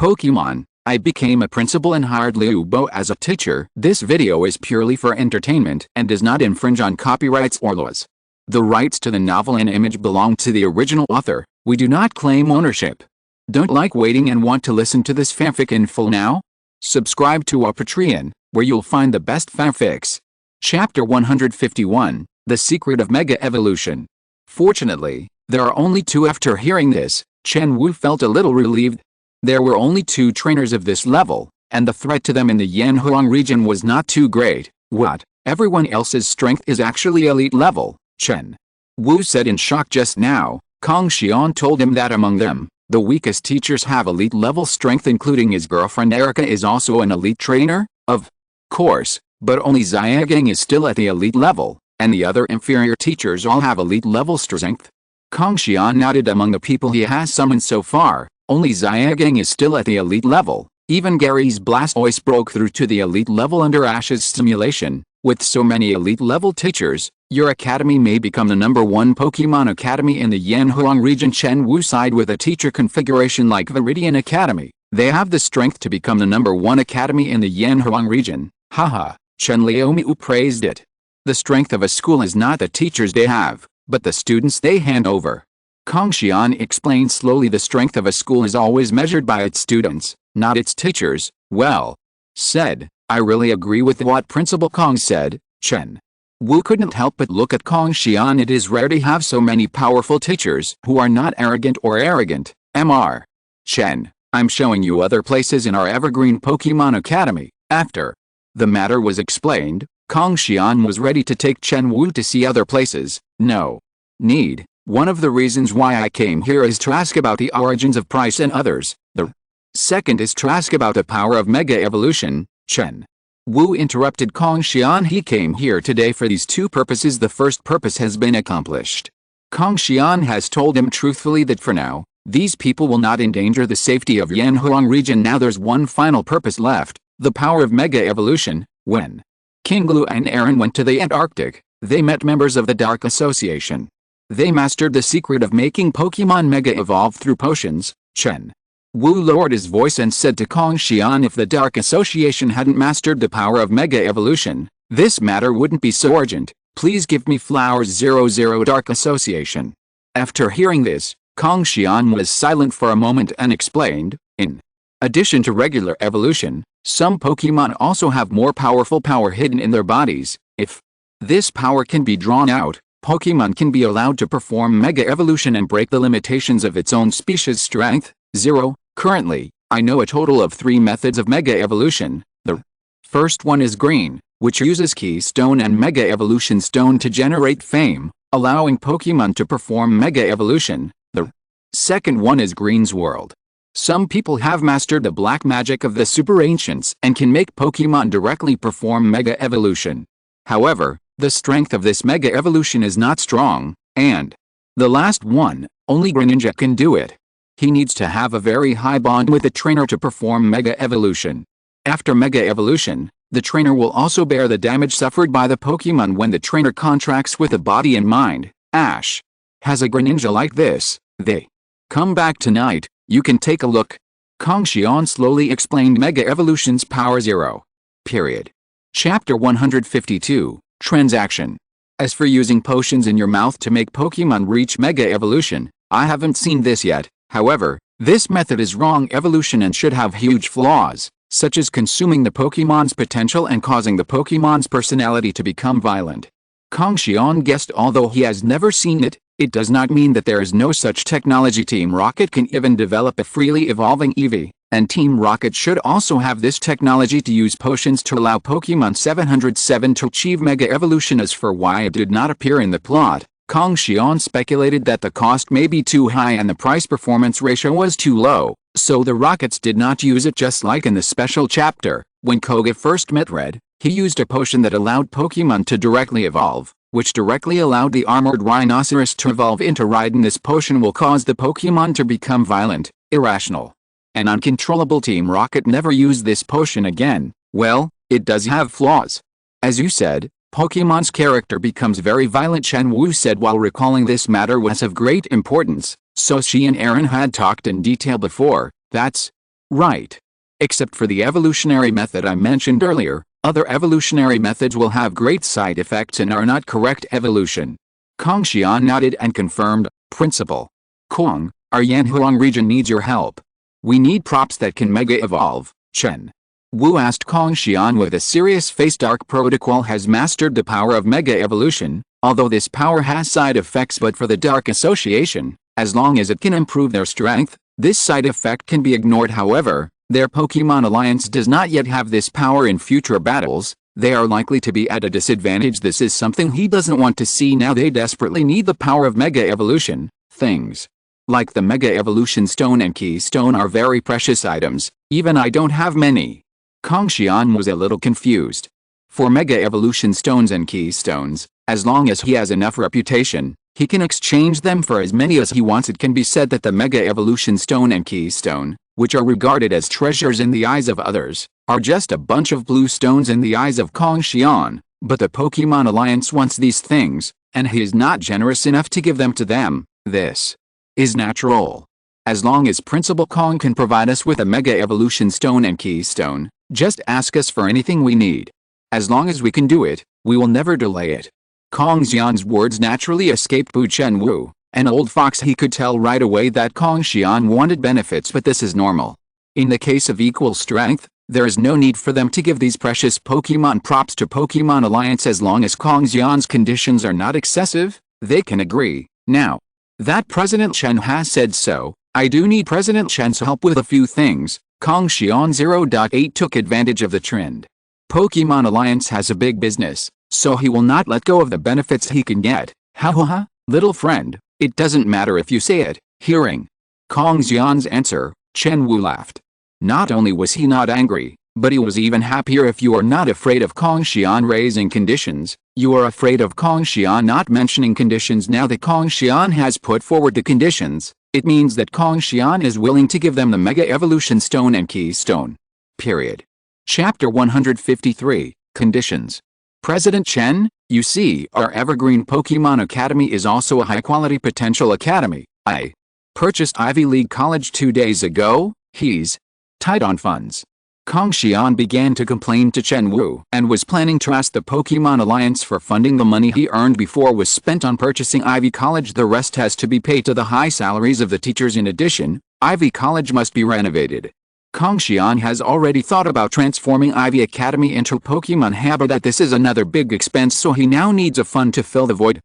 Pokémon, I became a principal and hired Liu Bo as a teacher. This video is purely for entertainment and does not infringe on copyrights or laws. The rights to the novel and image belong to the original author. We do not claim ownership. Don't like waiting and want to listen to this fanfic in full now? Subscribe to our Patreon, where you'll find the best fanfics. Chapter 151, The Secret of Mega Evolution. Fortunately, there are only two. After hearing this, Chen Wu felt a little relieved. There were only two trainers of this level, and the threat to them in the Yanhuang region was not too great. What? Everyone else's strength is actually elite level, Chen Wu said in shock just now. Kong Xian told him that among them, the weakest teachers have elite level strength, including his girlfriend Erica is also an elite trainer, of course, but only Xiaogang is still at the elite level, and the other inferior teachers all have elite level strength. Kong Xian nodded. Among the people he has summoned so far, only Xiaogang is still at the elite level. Even Gary's Blastoise broke through to the elite level under Ash's simulation. With so many elite level teachers, your academy may become the #1 Pokemon academy in the Yanhuang region. Chen Wu sighed. With a teacher configuration like Viridian Academy, they have the strength to become the #1 academy in the Yanhuang region. Haha, Chen Liumiu praised it. The strength of a school is not the teachers they have, but the students they hand over. Kong Xian explained slowly. The strength of a school is always measured by its students, not its teachers. Well said. I really agree with what Principal Kong said. Chen Wu couldn't help but look at Kong Xian. It is rare to have so many powerful teachers who are not arrogant or arrogant. Mr. Chen, I'm showing you other places in our Evergreen Pokemon Academy. After the matter was explained, Kong Xian was ready to take Chen Wu to see other places. No need. One of the reasons why I came here is to ask about the origins of Pryce and others. The second is to ask about the power of Mega Evolution. Chen Wu interrupted Kong Xian. He came here today for these two purposes. The first purpose has been accomplished. Kong Xian has told him truthfully that for now, these people will not endanger the safety of Yanhuang region. Now there's one final purpose left, the power of Mega Evolution. When King Lu and Aaron went to the Antarctic, they met members of the Dark Association. They mastered the secret of making Pokemon Mega evolve through potions. Chen Wu lowered his voice and said to Kong Xian, if the Dark Association hadn't mastered the power of Mega Evolution, this matter wouldn't be so urgent. Please give me flowers. 00 Dark Association. After hearing this, Kong Xian was silent for a moment and explained, in addition to regular evolution, some Pokemon also have more powerful power hidden in their bodies. If this power can be drawn out, Pokemon can be allowed to perform Mega Evolution and break the limitations of its own species' strength. 0. Currently, I know a total of 3 methods of Mega Evolution. The first one is Green, which uses Keystone and Mega Evolution Stone to generate fame, allowing Pokemon to perform Mega Evolution. The second one is Green's World. Some people have mastered the black magic of the Super Ancients and can make Pokemon directly perform Mega Evolution. However, the strength of this Mega Evolution is not strong, and the last one, only Greninja can do it. He needs to have a very high bond with the trainer to perform Mega Evolution. After Mega Evolution, the trainer will also bear the damage suffered by the Pokemon when the trainer contracts with the body and mind. Ash has a Greninja like this. They come back tonight, you can take a look. Kong Xian slowly explained Mega Evolution's power. 0. Period. Chapter 152, Transaction. As for using potions in your mouth to make Pokemon reach Mega Evolution, I haven't seen this yet. However, this method is wrong evolution and should have huge flaws, such as consuming the Pokemon's potential and causing the Pokemon's personality to become violent. Kong Xian guessed. Although he has never seen it, it does not mean that there is no such technology. Team Rocket can even develop a freely evolving Eevee, and Team Rocket should also have this technology to use potions to allow Pokemon 707 to achieve Mega Evolution. As for why it did not appear in the plot, Kong Xian speculated that the cost may be too high and the price-performance ratio was too low, so the Rockets did not use it. Just like in the special chapter, when Koga first met Red, he used a potion that allowed Pokemon to directly evolve, which directly allowed the armored rhinoceros to evolve into Raiden. This potion will cause the Pokemon to become violent, irrational, and uncontrollable. Team Rocket never used this potion again. Well, it does have flaws. As you said, Pokemon's character becomes very violent, Chen Wu said while recalling this matter was of great importance, so she and Aaron had talked in detail before. That's Right. Except for the evolutionary method I mentioned earlier, other evolutionary methods will have great side effects and are not correct evolution. Kong Xian nodded and confirmed, Principal. Kong, our Yanhuang region needs your help. We need props that can mega-evolve, Chen Wu asked Kong Xian with a serious face. Dark Protocol has mastered the power of mega-evolution, although this power has side effects, but for the Dark Association, as long as it can improve their strength, this side effect can be ignored. However, their Pokemon Alliance does not yet have this power. In future battles, they are likely to be at a disadvantage. This is something he doesn't want to see. Now they desperately need the power of Mega Evolution. Things like the Mega Evolution Stone and Keystone are very precious items, even I don't have many. Kong Xian was a little confused. For Mega Evolution Stones and Keystones, as long as he has enough reputation, he can exchange them for as many as he wants. It can be said that the Mega Evolution Stone and Keystone, which are regarded as treasures in the eyes of others, are just a bunch of blue stones in the eyes of Kong Xian, but the Pokemon Alliance wants these things, and he is not generous enough to give them to them. This is natural. As long as Principal Kong can provide us with a Mega Evolution Stone and Keystone, just ask us for anything we need. As long as we can do it, we will never delay it. Kong Xian's words naturally escaped Bu Chenwu, an old fox. He could tell right away that Kong Xian wanted benefits, but this is normal. In the case of equal strength, there is no need for them to give these precious Pokemon props to Pokemon Alliance. As long as Kong Xian's conditions are not excessive, they can agree. Now that President Chen has said so, I do need President Chen's help with a few things. Kong Xian 0.8 took advantage of the trend. Pokemon Alliance has a big business, so he will not let go of the benefits he can get. Ha ha ha, little friend, it doesn't matter if you say it. Hearing Kong Xian's answer, Chen Wu laughed. Not only was he not angry, but he was even happier. If you are not afraid of Kong Xian raising conditions, you are afraid of Kong Xian not mentioning conditions. Now that Kong Xian has put forward the conditions, it means that Kong Xian is willing to give them the Mega Evolution Stone and Keystone. Period. Chapter 153, Conditions. President Chen, you see, our Evergreen Pokemon Academy is also a high-quality potential academy. I purchased Ivy League College 2 days ago. He's tight on funds. Kong Xian began to complain to Chen Wu and was planning to ask the Pokemon Alliance for funding. The money he earned before was spent on purchasing Ivy College. The rest has to be paid to the high salaries of the teachers. In addition, Ivy College must be renovated. Kong Xian has already thought about transforming Ivy Academy into Pokemon Hub, but that this is another big expense, so he now needs a fund to fill the void.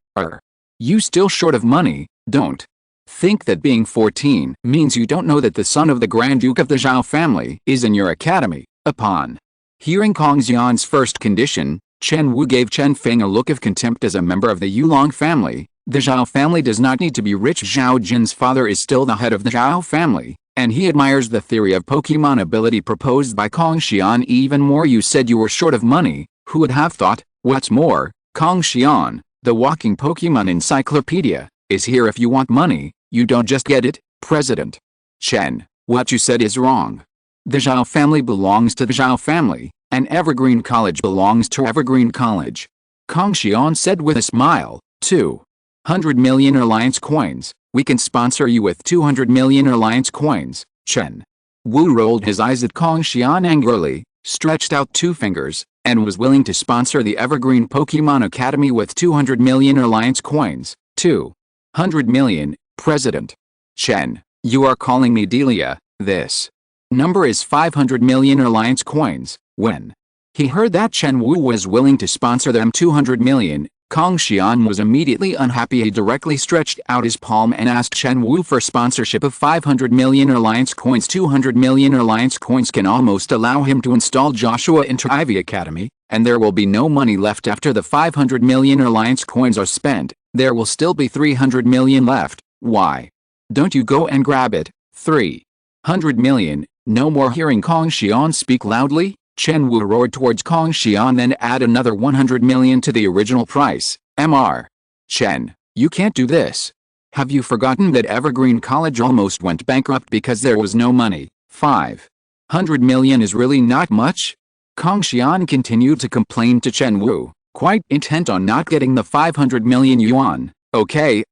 You still short of money? Don't think that being 14 means you don't know that the son of the Grand Duke of the Zhao family is in your academy. Upon hearing Kong Xian's first condition, Chen Wu gave Chen Feng a look of contempt. As a member of the Yulong family, the Zhao family does not need to be rich. Zhao Jin's father is still the head of the Zhao family, and he admires the theory of Pokemon ability proposed by Kong Xian even more. You said you were short of money. Who would have thought? What's more, Kong Xian, the walking Pokemon encyclopedia, is here. If you want money, you don't just get it. President Chen, what you said is wrong. The Zhao family belongs to the Zhao family, and Evergreen College belongs to Evergreen College. Kong Xian said with a smile. 200 million Alliance coins. We can sponsor you with 200 million Alliance coins. Chen Wu rolled his eyes at Kong Xian angrily, stretched out 2 fingers, and was willing to sponsor the Evergreen Pokemon Academy with 200 million Alliance coins. 200 million, President Chen, you are calling me Delia. This number is 500 million Alliance coins. When he heard that Chen Wu was willing to sponsor them 200 million, Kong Xian was immediately unhappy. He directly stretched out his palm and asked Chen Wu for sponsorship of 500 million Alliance coins. 200 million Alliance coins can almost allow him to install Joshua into Ivy Academy, and there will be no money left after the 500 million Alliance coins are spent. There will still be 300 million left. Why don't you go and grab it? 300 million, no more. Hearing Kong Xian speak loudly, Chen Wu roared towards Kong Xian, then add another 100 million to the original price. Mr. Chen, you can't do this. Have you forgotten that Evergreen College almost went bankrupt because there was no money? 500 million is really not much? Kong Xian continued to complain to Chen Wu, quite intent on not getting the 500 million yuan. Okay,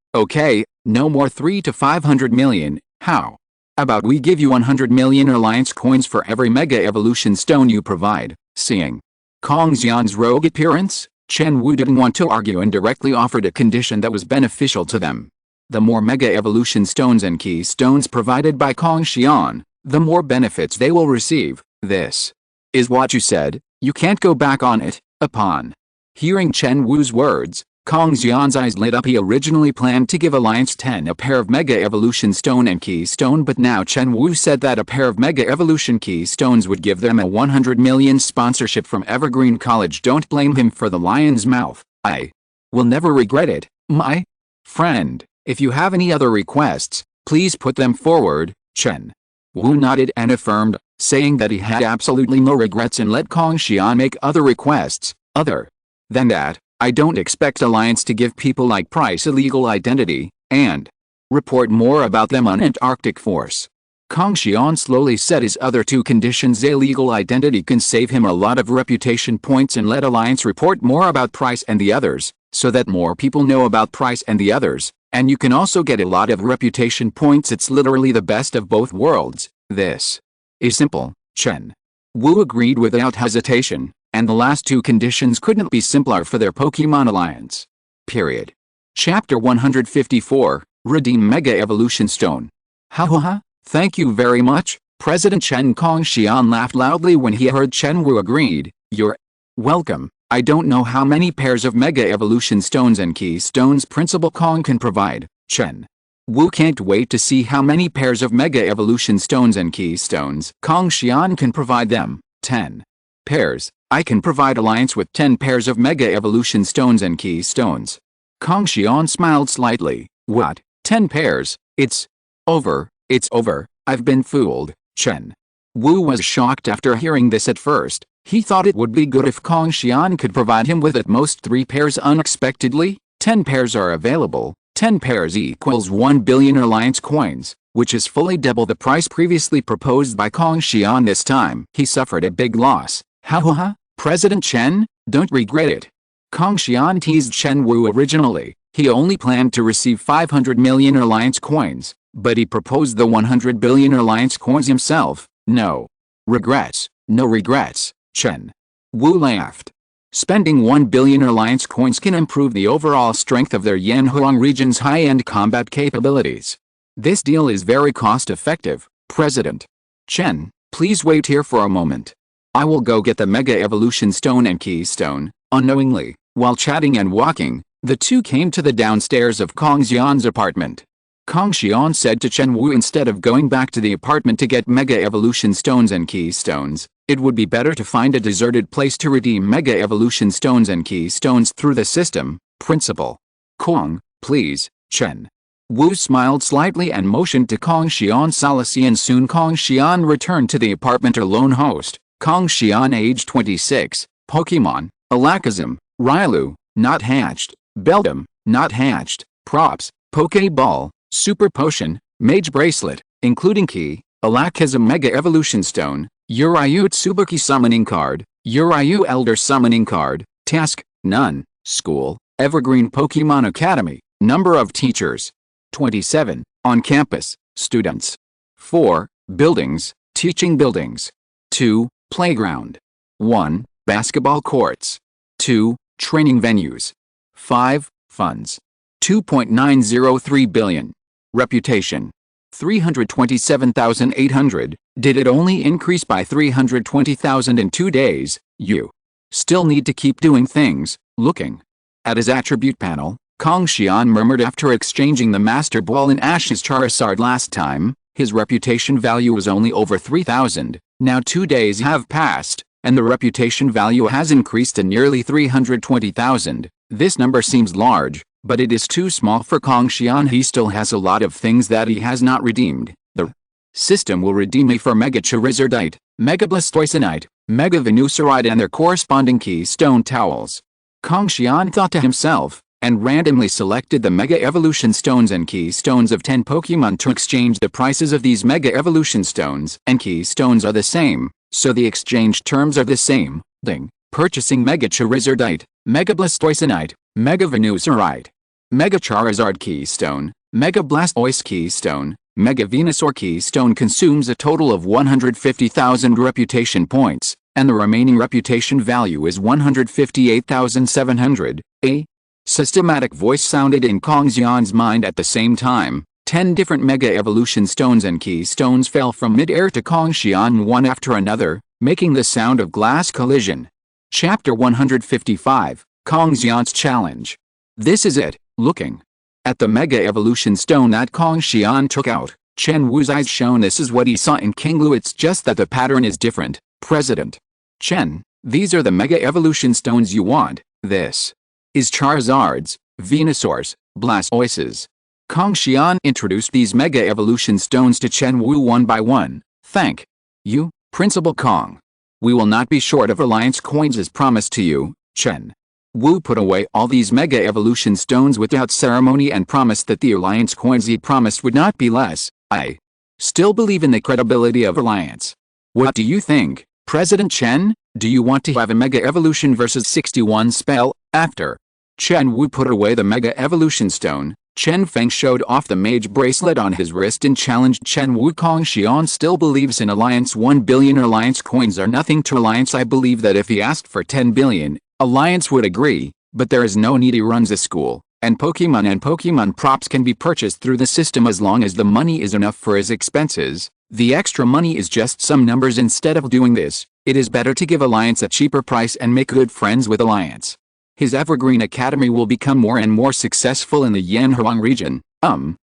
no more 3 to 500 million. How About we give you 100 million alliance coins for every Mega Evolution Stone you provide. Seeing Kong Xian's rogue appearance, Chen Wu didn't want to argue and directly offered a condition that was beneficial to them. The more Mega Evolution Stones and Key Stones provided by Kong Xian, the more benefits they will receive. This is what you said, you can't go back on it. Upon hearing Chen Wu's words, Kong Xian's eyes lit up. He originally planned to give Alliance 10 a pair of Mega Evolution Stone and Key Stone, but now Chen Wu said that a pair of Mega Evolution Key Stones would give them a 100 million sponsorship from Evergreen College. Don't blame him for the lion's mouth. I will never regret it, my friend. If you have any other requests, please put them forward. Chen Wu nodded and affirmed, saying that he had absolutely no regrets and let Kong Xian make other requests. Other than that, I don't expect Alliance to give people like Pryce a legal identity, and report more about them on Antarctic Force. Kong Xian slowly said his other two conditions. A legal identity can save him a lot of reputation points, and let Alliance report more about Pryce and the others, so that more people know about Pryce and the others, and you can also get a lot of reputation points. It's literally the best of both worlds. This is simple. Chen Wu agreed without hesitation, and the last two conditions couldn't be simpler for their Pokemon Alliance. Period. Chapter 154, Redeem Mega Evolution Stone. Ha ha ha, thank you very much, President Chen. Kong Xian laughed loudly when he heard Chen Wu agreed. You're welcome. I don't know how many pairs of Mega Evolution Stones and Key Stones Principal Kong can provide. Chen Wu can't wait to see how many pairs of Mega Evolution Stones and Key Stones Kong Xian can provide them. 10 pairs. I can provide Alliance with 10 pairs of Mega Evolution Stones and Key Stones. Kong Xian smiled slightly. What? 10 pairs? It's over. It's over. I've been fooled. Chen Wu was shocked after hearing this. At first, he thought it would be good if Kong Xian could provide him with at most 3 pairs. Unexpectedly, 10 pairs are available. 10 pairs equals 1 billion Alliance coins, which is fully double the price previously proposed by Kong Xian. This time, he suffered a big loss. Ha ha ha, President Chen, don't regret it. Kong Xian teased Chen Wu. Originally, he only planned to receive 500 million Alliance coins, but he proposed the 100 billion Alliance coins himself. No regrets, no regrets. Chen Wu laughed. Spending 1 billion Alliance coins can improve the overall strength of their Yanhuang region's high-end combat capabilities. This deal is very cost-effective, President Chen. Please wait here for a moment. I will go get the Mega Evolution Stone and Key Stone. Unknowingly, while chatting and walking, the two came to the downstairs of Kong Xian's apartment. Kong Xian said to Chen Wu, instead of going back to the apartment to get Mega Evolution Stones and Key Stones, it would be better to find a deserted place to redeem Mega Evolution Stones and Key Stones through the system. Principal Kong, please. Chen Wu smiled slightly and motioned to Kong Xian Salasi, and soon Kong Xian returned to the apartment. A lone host, Kong Xian, age 26, Pokemon, Alakazam, Rylu, not hatched, Beldum, not hatched, Props, Pokeball, Super Potion, Mage Bracelet, including Key, Alakazam Mega Evolution Stone, Urayu Tsubuki Summoning Card, Urayu Elder Summoning Card, Task, none, School, Evergreen Pokemon Academy, number of teachers, 27, on campus, students, 4, buildings, teaching buildings, 2, playground, 1, basketball courts, 2, training venues, 5, funds, 2.903 billion. Reputation, 327,800. Did it only increase by 320,000 in 2 days? You still need to keep doing things. Looking at his attribute panel, Kong Xian murmured after exchanging the Master Ball in Ash's Charizard last time. His reputation value was only over 3,000. Now 2 days have passed, and the reputation value has increased to nearly 320,000. This number seems large, but it is too small for Kong Xian. He still has a lot of things that he has not redeemed. The system will redeem me for Mega Charizardite, Mega Blastoisinite, Mega Venusaurite and their corresponding Keystone Towels. Kong Xian thought to himself, and randomly selected the Mega Evolution Stones and Keystones of 10 Pokemon to exchange. The prices of these Mega Evolution Stones and Keystones are the same, so the exchange terms are the same. Ding. Purchasing Mega Charizardite, Mega Blastoisinite, Mega Venusaurite, Mega Charizard Keystone, Mega Blastoise Keystone, Mega Venusaur Keystone consumes a total of 150,000 reputation points, and the remaining reputation value is 158,700. A systematic voice sounded in Kong Xian's mind at the same time. 10 different Mega Evolution Stones and Keystones fell from mid-air to Kong Xian one after another, making the sound of glass collision. Chapter 155, Kong Xian's Challenge. This is it. Looking at the Mega Evolution Stone that Kong Xian took out, Chen Wu's eyes shone. This is what he saw in King Lu. It's just that the pattern is different. President Chen, these are the Mega Evolution Stones you want. This is Charizard's, Venusaur's, Blastoise's. Kong Xian introduced these Mega Evolution Stones to Chen Wu one by one. Thank you, Principal Kong. We will not be short of Alliance coins as promised to you. Chen Wu put away all these Mega Evolution Stones without ceremony and promised that the Alliance coins he promised would not be less. I still believe in the credibility of Alliance. What do you think, President Chen? Do you want to have a Mega Evolution vs 61 spell? After Chen Wu put away the Mega Evolution Stone, Chen Feng showed off the mage bracelet on his wrist and challenged Chen Wu. Kong Xian still believes in Alliance. 1 billion Alliance coins are nothing to Alliance. I believe that if he asked for 10 billion, Alliance would agree, but there is no need. He runs a school, and Pokemon props can be purchased through the system as long as the money is enough for his expenses. The extra money is just some numbers. Instead of doing this, it is better to give Alliance a cheaper price and make good friends with Alliance. His Evergreen Academy will become more and more successful in the Yanhuang region.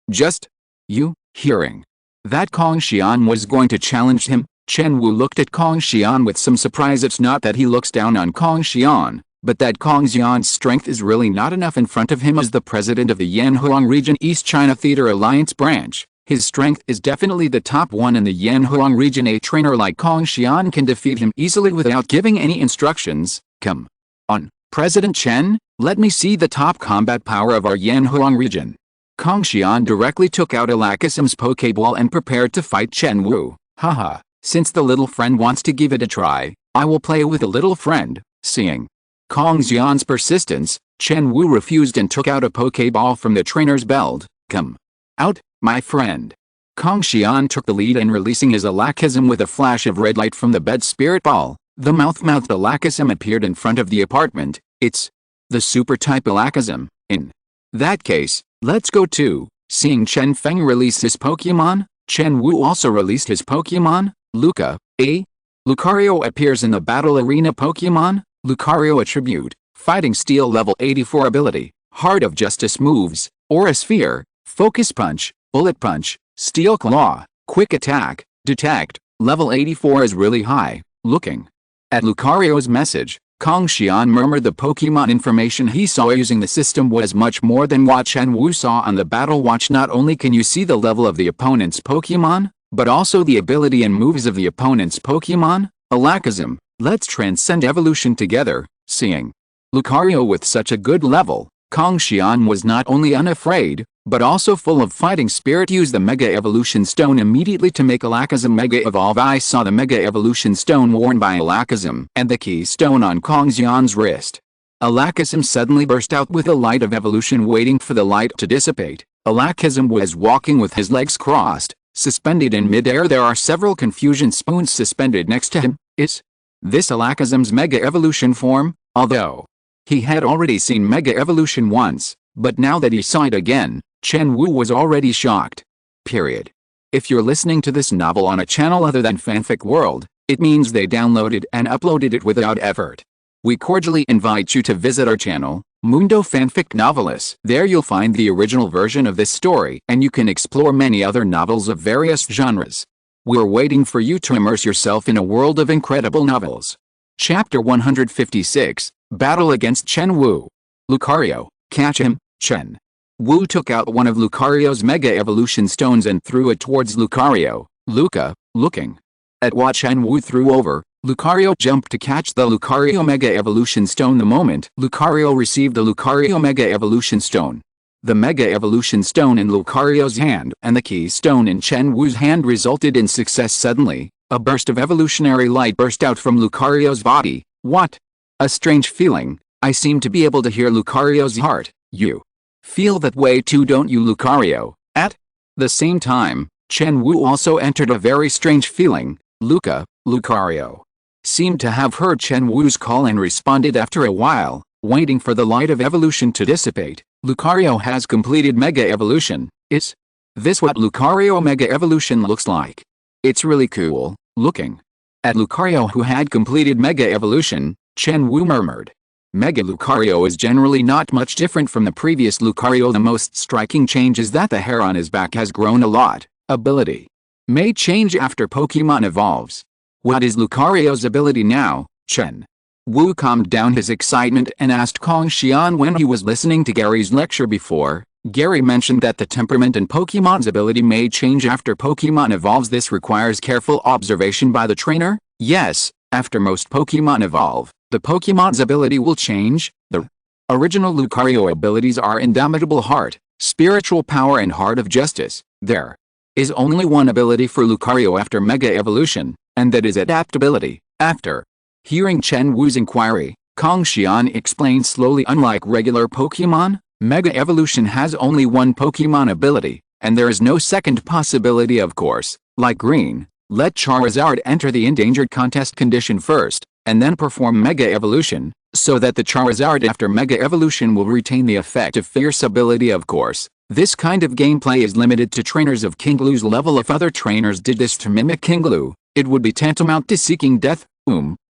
Just you hearing that Kong Xian was going to challenge him? Chen Wu looked at Kong Xian with some surprise. It's not that he looks down on Kong Xian, but that Kong Xian's strength is really not enough in front of him as the president of the Yanhuang region East China Theater Alliance branch. His strength is definitely the top one in the Yanhuang region. A trainer like Kong Xian can defeat him easily without giving any instructions. Come on, President Chen, let me see the top combat power of our Yanhuang region. Kong Xian directly took out Alakazam's Pokeball and prepared to fight Chen Wu. Haha, since the little friend wants to give it a try, I will play with the little friend. Seeing Kong Xian's persistence, Chen Wu refused and took out a Pokeball from the trainer's belt. Come out, my friend. Kong Xian took the lead in releasing his Alakazam with a flash of red light from the bed spirit ball. The mouth-mouthed Alakazam appeared in front of the apartment. It's the super-type Alakazam. In that case, let's go too. Seeing Chen Feng release his Pokemon, Chen Wu also released his Pokemon. Luca, a Lucario appears in the battle arena. Pokemon, Lucario attribute, Fighting Steel level 84 ability, Heart of Justice moves, Aura Sphere, Focus Punch, Bullet Punch, Steel Claw, Quick Attack, Detect, level 84 is really high. Looking at Lucario's message, Kong Xian murmured the Pokemon information he saw using the system was much more than what Chen Wu saw on the battle watch. Not only can you see the level of the opponent's Pokemon, but also the ability and moves of the opponent's Pokemon. Alakazam, let's transcend evolution together. Seeing Lucario with such a good level, Kong Xian was not only unafraid, but also full of fighting spirit. Use the Mega Evolution Stone immediately to make Alakazam Mega Evolve. I saw the Mega Evolution Stone worn by Alakazam and the Keystone on Kong Xian's wrist. Alakazam suddenly burst out with a light of evolution. Waiting for the light to dissipate, Alakazam was walking with his legs crossed, suspended in mid-air. There are several confusion spoons suspended next to him. Is this Alakazam's Mega Evolution form? Although he had already seen Mega Evolution once, but now that he saw it again, Chen Wu was already shocked. Period. If you're listening to this novel on a channel other than Fanfic World, it means they downloaded and uploaded it without effort. We cordially invite you to visit our channel, Mundo Fanfic Novelis. There you'll find the original version of this story, and you can explore many other novels of various genres. We're waiting for you to immerse yourself in a world of incredible novels. Chapter 156, Battle against Chen Wu. Lucario, catch him. Chen Wu took out one of Lucario's Mega Evolution Stones and threw it towards Lucario. Luca, looking at what Chen Wu threw over, Lucario jumped to catch the Lucario Mega Evolution Stone. The moment Lucario received the Lucario Mega Evolution Stone, the Mega Evolution Stone in Lucario's hand and the Keystone in Chen Wu's hand resulted in success. Suddenly, a burst of evolutionary light burst out from Lucario's body. What a strange feeling. I seem to be able to hear Lucario's heart. You feel that way too, don't you, Lucario? At the same time, Chen Wu also entered a very strange feeling. Lucario seemed to have heard Chen Wu's call and responded after a while, waiting for the light of evolution to dissipate. Lucario has completed Mega Evolution. Is this what Lucario Mega Evolution looks like? It's really cool looking. At Lucario, who had completed Mega Evolution, Chen Wu murmured. Mega Lucario is generally not much different from the previous Lucario. The most striking change is that the hair on his back has grown a lot. Ability may change after Pokemon evolves. What is Lucario's ability now? Chen Wu calmed down his excitement and asked Kong Xian when he was listening to Gary's lecture before. Gary mentioned that the temperament in Pokemon's ability may change after Pokemon evolves. This requires careful observation by the trainer. Yes, after most Pokemon evolve, the Pokemon's ability will change. The original Lucario abilities are Indomitable Heart, Spiritual Power and Heart of Justice. There is only one ability for Lucario after Mega Evolution, and that is Adaptability. After hearing Chen Wu's inquiry, Kong Xian explained slowly. Unlike regular Pokemon, Mega Evolution has only one Pokemon ability, and there is no second possibility. Of course, like Green, let Charizard enter the endangered contest condition first, and then perform Mega Evolution, so that the Charizard after Mega Evolution will retain the effect of Fierce ability. Of course, this kind of gameplay is limited to trainers of Kinglu's level. If other trainers did this to mimic Kinglu, it would be tantamount to seeking death.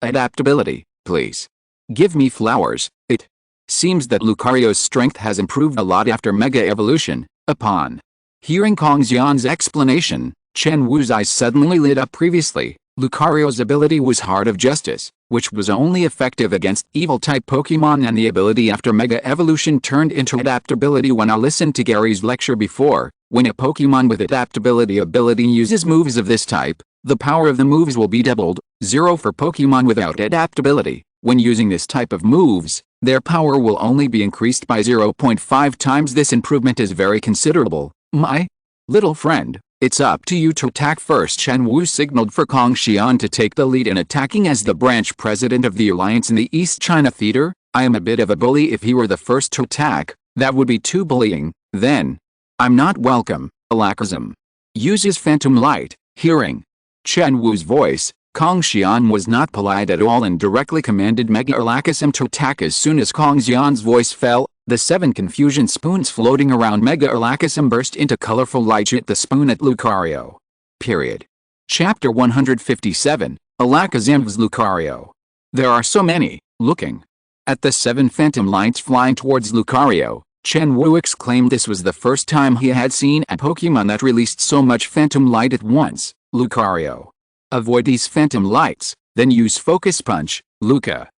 Adaptability, please. Give me flowers. It seems that Lucario's strength has improved a lot after Mega Evolution. Upon hearing Kong Xian's explanation, Chen Wu's eyes suddenly lit up. Previously, Lucario's ability was Heart of Justice, which was only effective against evil-type Pokemon, and the ability after Mega Evolution turned into Adaptability. When I listened to Gary's lecture before, when a Pokemon with Adaptability ability uses moves of this type, the power of the moves will be doubled. 0 for Pokemon without Adaptability. When using this type of moves, their power will only be increased by 0.5 times. This improvement is very considerable. My little friend, it's up to you to attack first. Chen Wu signaled for Kong Xian to take the lead in attacking. As the branch president of the Alliance in the East China Theater, I am a bit of a bully. If he were the first to attack, that would be too bullying. Then I'm not welcome. Alakazam uses Phantom Light. Hearing Chen Wu's voice, Kong Xian was not polite at all and directly commanded Mega Alakazam to attack. As soon as Kong Xian's voice fell, the 7 confusion spoons floating around Mega Alakazam burst into colorful light. Hit the spoon at Lucario. Period. Chapter 157, Alakazam's Lucario. There are so many. Looking at the 7 phantom lights flying towards Lucario, Chen Wu exclaimed. This was the first time he had seen a Pokemon that released so much phantom light at once. Lucario, avoid these phantom lights, then use Focus Punch. Luca.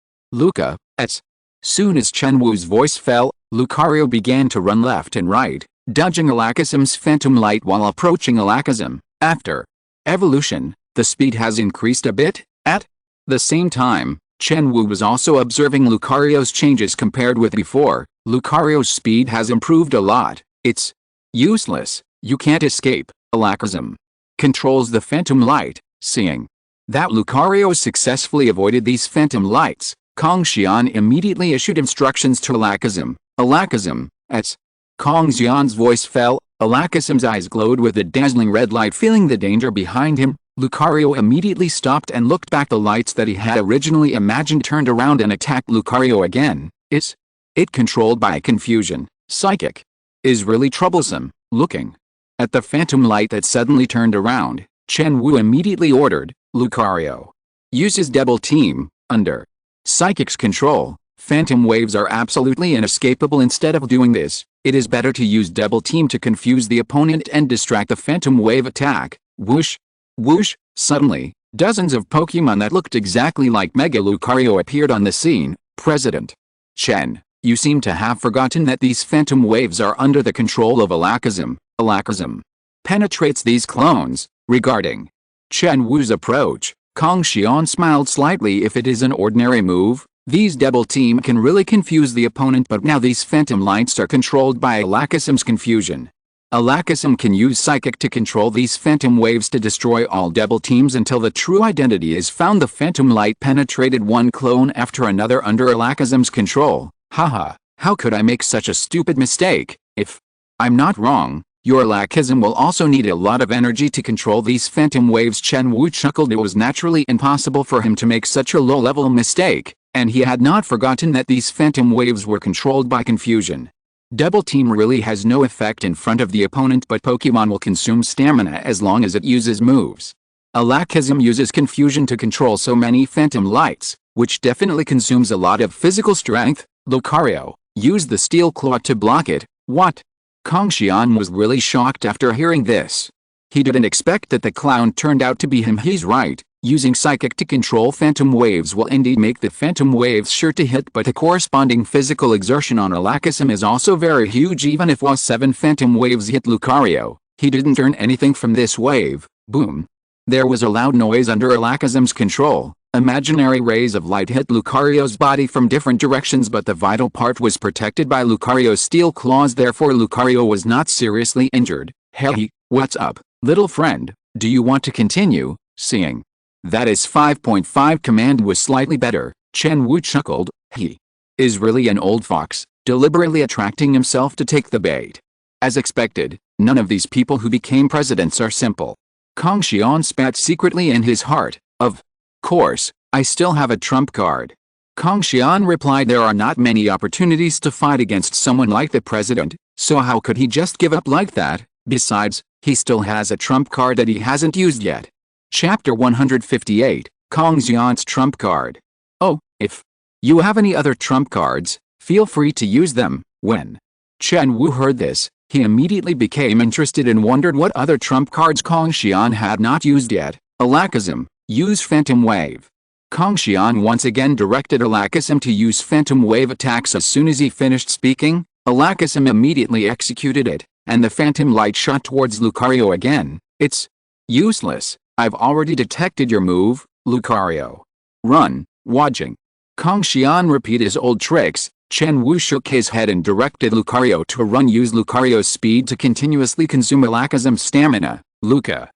As soon as Chen Wu's voice fell, Lucario began to run left and right, dodging Alakazam's phantom light while approaching Alakazam. After evolution, the speed has increased a bit. At the same time, Chen Wu was also observing Lucario's changes compared with before. Lucario's speed has improved a lot. It's useless. You can't escape. Alakazam controls the phantom light. Seeing that Lucario successfully avoided these phantom lights, Kong Xian immediately issued instructions to Alakazam. Alakazam, as Kong Xian's voice fell, Alakazam's eyes glowed with a dazzling red light. Feeling the danger behind him, Lucario immediately stopped and looked back. The lights that he had originally imagined turned around and attacked Lucario again. Is it controlled by confusion? Psychic is really troublesome. Looking at the phantom light that suddenly turned around, Chen Wu immediately ordered, Lucario uses Double Team. Under Psychic's control, phantom waves are absolutely inescapable. Instead of doing this, it is better to use Double Team to confuse the opponent and distract the phantom wave attack. Whoosh! Whoosh! Suddenly, dozens of Pokemon that looked exactly like Mega Lucario appeared on the scene. President Chen, you seem to have forgotten that these phantom waves are under the control of Alakazam. Alakazam penetrates these clones. Regarding Chen Wu's approach, Kong Xian smiled slightly. If it is an ordinary move, these Double Team can really confuse the opponent, but now these phantom lights are controlled by Alakazam's confusion. Alakazam can use Psychic to control these phantom waves to destroy all Double Teams until the true identity is found. The phantom light penetrated one clone after another under Alakazam's control. Haha, how could I make such a stupid mistake? If I'm not wrong, Your Lackism will also need a lot of energy to control these phantom waves. Chen Wu chuckled. It was naturally impossible for him to make such a low-level mistake, and he had not forgotten that these phantom waves were controlled by confusion. Double Team really has no effect in front of the opponent, but Pokemon will consume stamina as long as it uses moves. Lackism uses confusion to control so many phantom lights, which definitely consumes a lot of physical strength. Lucario, use the Steel Claw to block it. What? Kong Xian was really shocked after hearing this. He didn't expect that the clown turned out to be him. He's right. Using Psychic to control phantom waves will indeed make the phantom waves sure to hit, but the corresponding physical exertion on Lackism is also very huge. Even if 7 phantom waves hit Lucario, he didn't earn anything from this wave. Boom. There was a loud noise under Lackism's control. Imaginary rays of light hit Lucario's body from different directions, but the vital part was protected by Lucario's steel claws. Therefore Lucario was not seriously injured. Hey, what's up, little friend? Do you want to continue? Seeing that his 5.5 command was slightly better, Chen Wu chuckled. He is really an old fox, deliberately attracting himself to take the bait. As expected, none of these people who became presidents are simple. Kong Xian spat secretly in his heart. Of course, I still have a trump card. Kong Xian replied, there are not many opportunities to fight against someone like the president, so how could he just give up like that? Besides, he still has a trump card that he hasn't used yet. Chapter 158, Kong Xian's trump card. Oh, if you have any other trump cards, feel free to use them. When Chen Wu heard this, he immediately became interested and wondered what other trump cards Kong Xian had not used yet. Lackism, use Phantom Wave. Kong Xian once again directed Lackism to use Phantom Wave attacks. As soon as he finished speaking, Lackism immediately executed it, and the Phantom Light shot towards Lucario again. It's useless. I've already detected your move, Lucario. Run, watching. Kong Xian repeated his old tricks. Chen Wu shook his head and directed Lucario to run. Use Lucario's speed to continuously consume Lackism's stamina. Luca.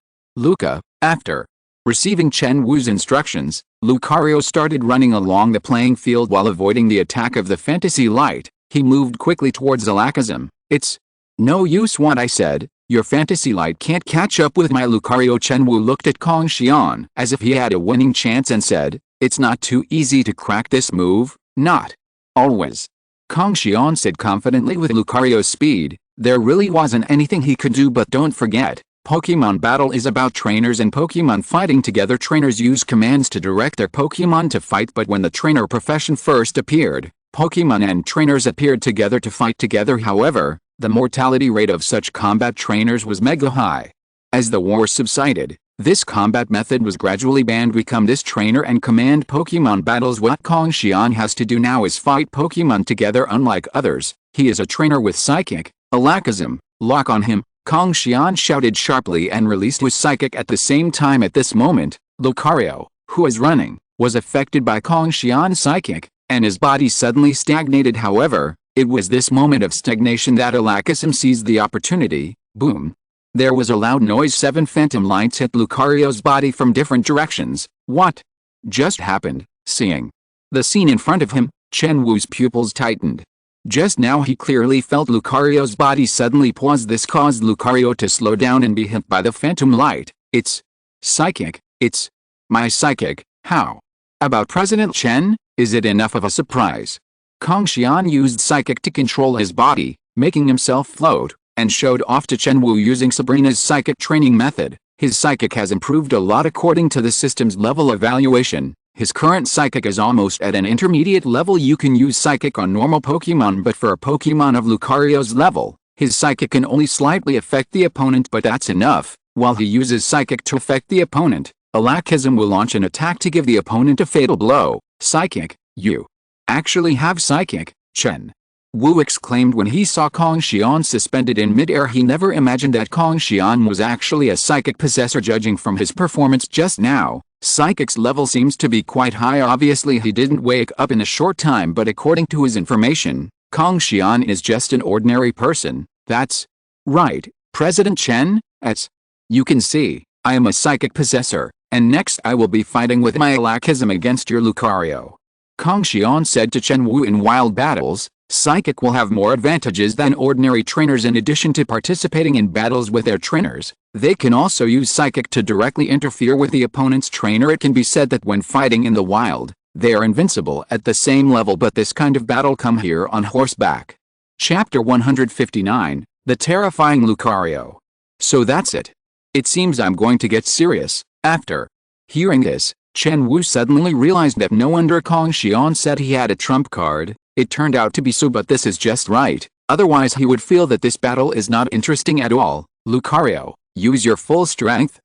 After receiving Chen Wu's instructions, Lucario started running along the playing field while avoiding the attack of the Fantasy Light. He moved quickly towards Lackism. It's no use what I said. Your Fantasy Light can't catch up with my Lucario. Chen Wu looked at Kong Xian as if he had a winning chance and said, it's not too easy to crack this move, not always. Kong Xian said confidently. With Lucario's speed, there really wasn't anything he could do. But don't forget, Pokemon battle is about trainers and Pokemon fighting together. Trainers use commands to direct their Pokemon to fight, but when the trainer profession first appeared, Pokemon and trainers appeared together to fight together. However, the mortality rate of such combat trainers was mega high. As the war subsided, this combat method was gradually banned. Become this trainer and command Pokemon battles. What Kong Xian has to do now is fight Pokemon together. Unlike others, he is a trainer with Psychic. Lackism, lock on him. Kong Xian shouted sharply and released his Psychic at the same time. At this moment, Lucario, who was running, was affected by Kong Xian's Psychic, and his body suddenly stagnated. However, it was this moment of stagnation that Lackism seized the opportunity. Boom. There was a loud noise. 7 phantom lights hit Lucario's body from different directions. What just happened? Seeing the scene in front of him, Chen Wu's pupils tightened. Just now he clearly felt Lucario's body suddenly pause. This caused Lucario to slow down and be hit by the phantom light. It's Psychic. It's my Psychic. How about President Chen? Is it enough of a surprise? Kong Xian used Psychic to control his body, making himself float, and showed off to Chen Wu using Sabrina's Psychic training method. His Psychic has improved a lot according to the system's level evaluation. His current Psychic is almost at an intermediate level. You can use Psychic on normal Pokemon, but for a Pokemon of Lucario's level, his Psychic can only slightly affect the opponent, but that's enough. While he uses Psychic to affect the opponent, Lackism will launch an attack to give the opponent a fatal blow. Psychic, you actually have Psychic, Chen Wu exclaimed when he saw Kong Xian suspended in midair. He never imagined that Kong Xian was actually a Psychic possessor. Judging from his performance just now, Psychic's level seems to be quite high. Obviously he didn't wake up in a short time, but according to his information, Kong Xian is just an ordinary person. That's right, President Chen. As you can see, I am a Psychic possessor, and next I will be fighting with my Lackism against your Lucario. Kong Xian said to Chen Wu. In wild battles, Psychic will have more advantages than ordinary trainers. In addition to participating in battles with their trainers, they can also use Psychic to directly interfere with the opponent's trainer. It can be said that when fighting in the wild, they are invincible at the same level, but this kind of battle come here on horseback. Chapter 159, The Terrifying Lucario. So that's it. It seems I'm going to get serious. After hearing this, Chen Wu suddenly realized that no wonder Kong Xian said he had a trump card. It turned out to be so, but this is just right. Otherwise he would feel that this battle is not interesting at all. Lucario, use your full strength.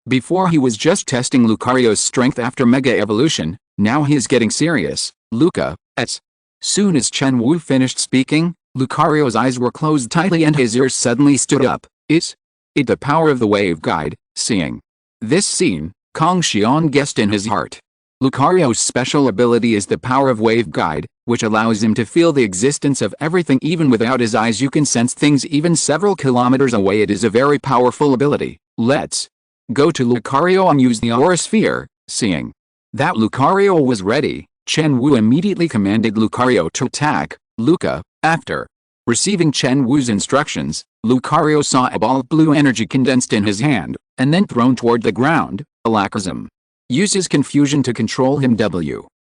Before he was just testing Lucario's strength after Mega Evolution, now he is getting serious. Luca, as soon as Chen Wu finished speaking, Lucario's eyes were closed tightly and his ears suddenly stood up. Is it the power of the wave guide? Seeing this scene, Kong Xian guessed in his heart. Lucario's special ability is the power of wave guide, which allows him to feel the existence of everything. Even without his eyes you can sense things even several kilometers away. It is a very powerful ability. Let's go to Lucario and use the Aura Sphere. Seeing that Lucario was ready, Chen Wu immediately commanded Lucario to attack. Luca, after receiving Chen Wu's instructions, Lucario saw a ball of blue energy condensed in his hand, and then thrown toward the ground. Alakazam uses confusion to control him.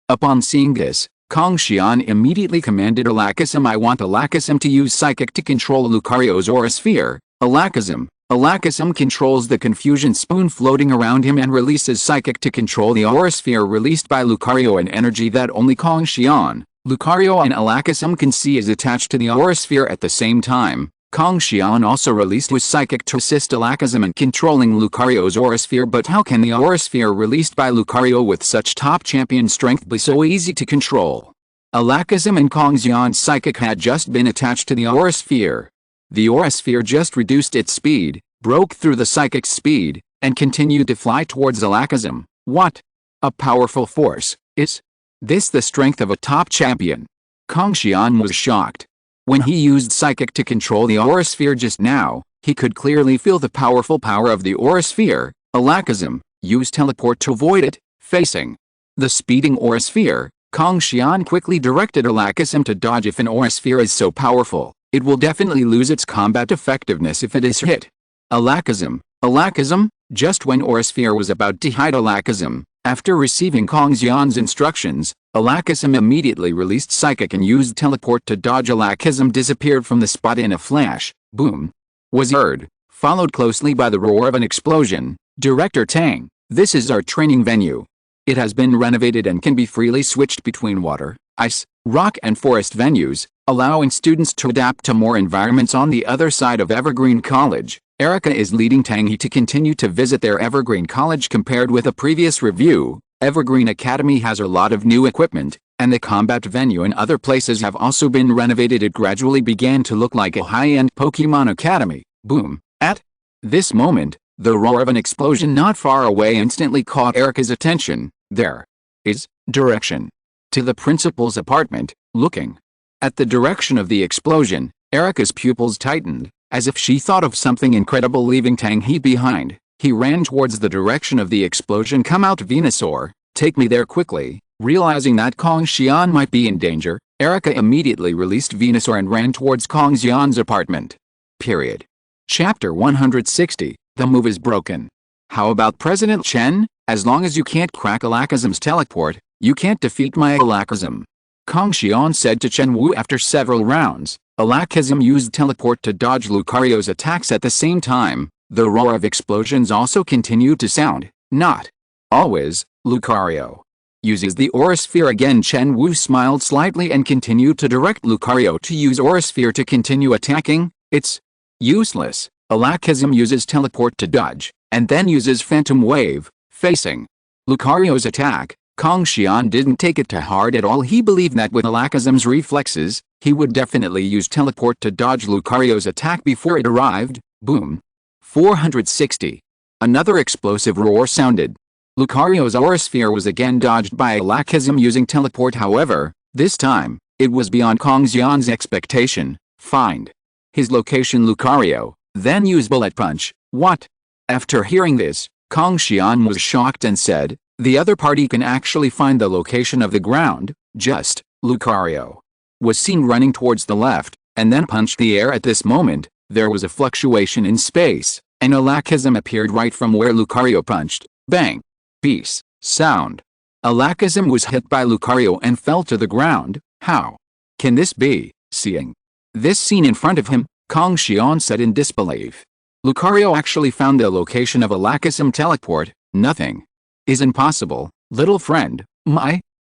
Upon seeing this, Kong Xian immediately commanded Alakazam. I want Alakazam to use Psychic to control Lucario's Aura Sphere. Alakazam controls the confusion spoon floating around him and releases Psychic to control the Aura Sphere released by Lucario, an energy that only Kong Xian, Lucario and Alakazam can see is attached to the Aura Sphere at the same time. Kong Xian also released his Psychic to assist Alakazam in controlling Lucario's Aura Sphere. But how can the Aura Sphere released by Lucario with such top champion strength be so easy to control? Alakazam and Kong Xian's Psychic had just been attached to the Aura Sphere. The Aura Sphere just reduced its speed, broke through the Psychic's speed, and continued to fly towards Alakazam. What a powerful force! Is this the strength of a top champion? Kong Xian was shocked. When he used Psychic to control the Aura Sphere just now, he could clearly feel the powerful power of the Aura Sphere. Alakazam used Teleport to avoid it. Facing the speeding Aura Sphere, Kong Xian quickly directed Alakazam to dodge. If an Aura Sphere is so powerful, it will definitely lose its combat effectiveness if it is hit. Alakazam, just when Aura Sphere was about to hide Alakazam, after receiving Kong Xian's instructions, Alakazam immediately released Psychic and used Teleport to dodge. Alakazam disappeared from the spot in a flash. Boom was heard, followed closely by the roar of an explosion. Director Tang, this is our training venue. It has been renovated and can be freely switched between water, ice, rock and forest venues, allowing students to adapt to more environments. On the other side of Evergreen College, Erica is leading Tang He to continue to visit their Evergreen College. Compared with a previous review, Evergreen Academy has a lot of new equipment, and the combat venue and other places have also been renovated. It gradually began to look like a high-end Pokémon Academy. Boom! At this moment, the roar of an explosion not far away instantly caught Erica's attention. There is direction to the principal's apartment. Looking at the direction of the explosion, Erica's pupils tightened, as if she thought of something incredible. Leaving Tang He behind, he ran towards the direction of the explosion. Come out, Venusaur, take me there quickly. Realizing that Kong Xian might be in danger, Erica immediately released Venusaur and ran towards Kong Xian's apartment. Period. Chapter 160, The Move is Broken. How about President Chen? As long as you can't crack Alakazam's teleport, you can't defeat my Alakazam. Kong Xian said to Chen Wu after several rounds. Alakazam used Teleport to dodge Lucario's attacks at the same time. The roar of explosions also continued to sound. Not always. Lucario uses the Aura Sphere again. Chen Wu smiled slightly and continued to direct Lucario to use Aura Sphere to continue attacking. It's useless. Alakazam uses Teleport to dodge, and then uses Phantom Wave. Facing Lucario's attack, Kong Xian didn't take it to heart at all. He believed that with Alakazam's reflexes, he would definitely use Teleport to dodge Lucario's attack before it arrived. Boom. 460. Another explosive roar sounded. Lucario's Aura Sphere was again dodged by Alakazam using Teleport. However, this time, it was beyond Kong Xian's expectation. Find his location, Lucario, then use Bullet Punch. What? After hearing this, Kong Xian was shocked and said, the other party can actually find the location of the ground. Just Lucario was seen running towards the left, and then punched the air. At this moment, there was a fluctuation in space, and a Lakism appeared right from where Lucario punched. Bang! Peace. Sound. A Lakism was hit by Lucario and fell to the ground. How can this be? Seeing this scene in front of him, Kong Xian said in disbelief. Lucario actually found the location of a Lakism teleport. Nothing is impossible, little friend.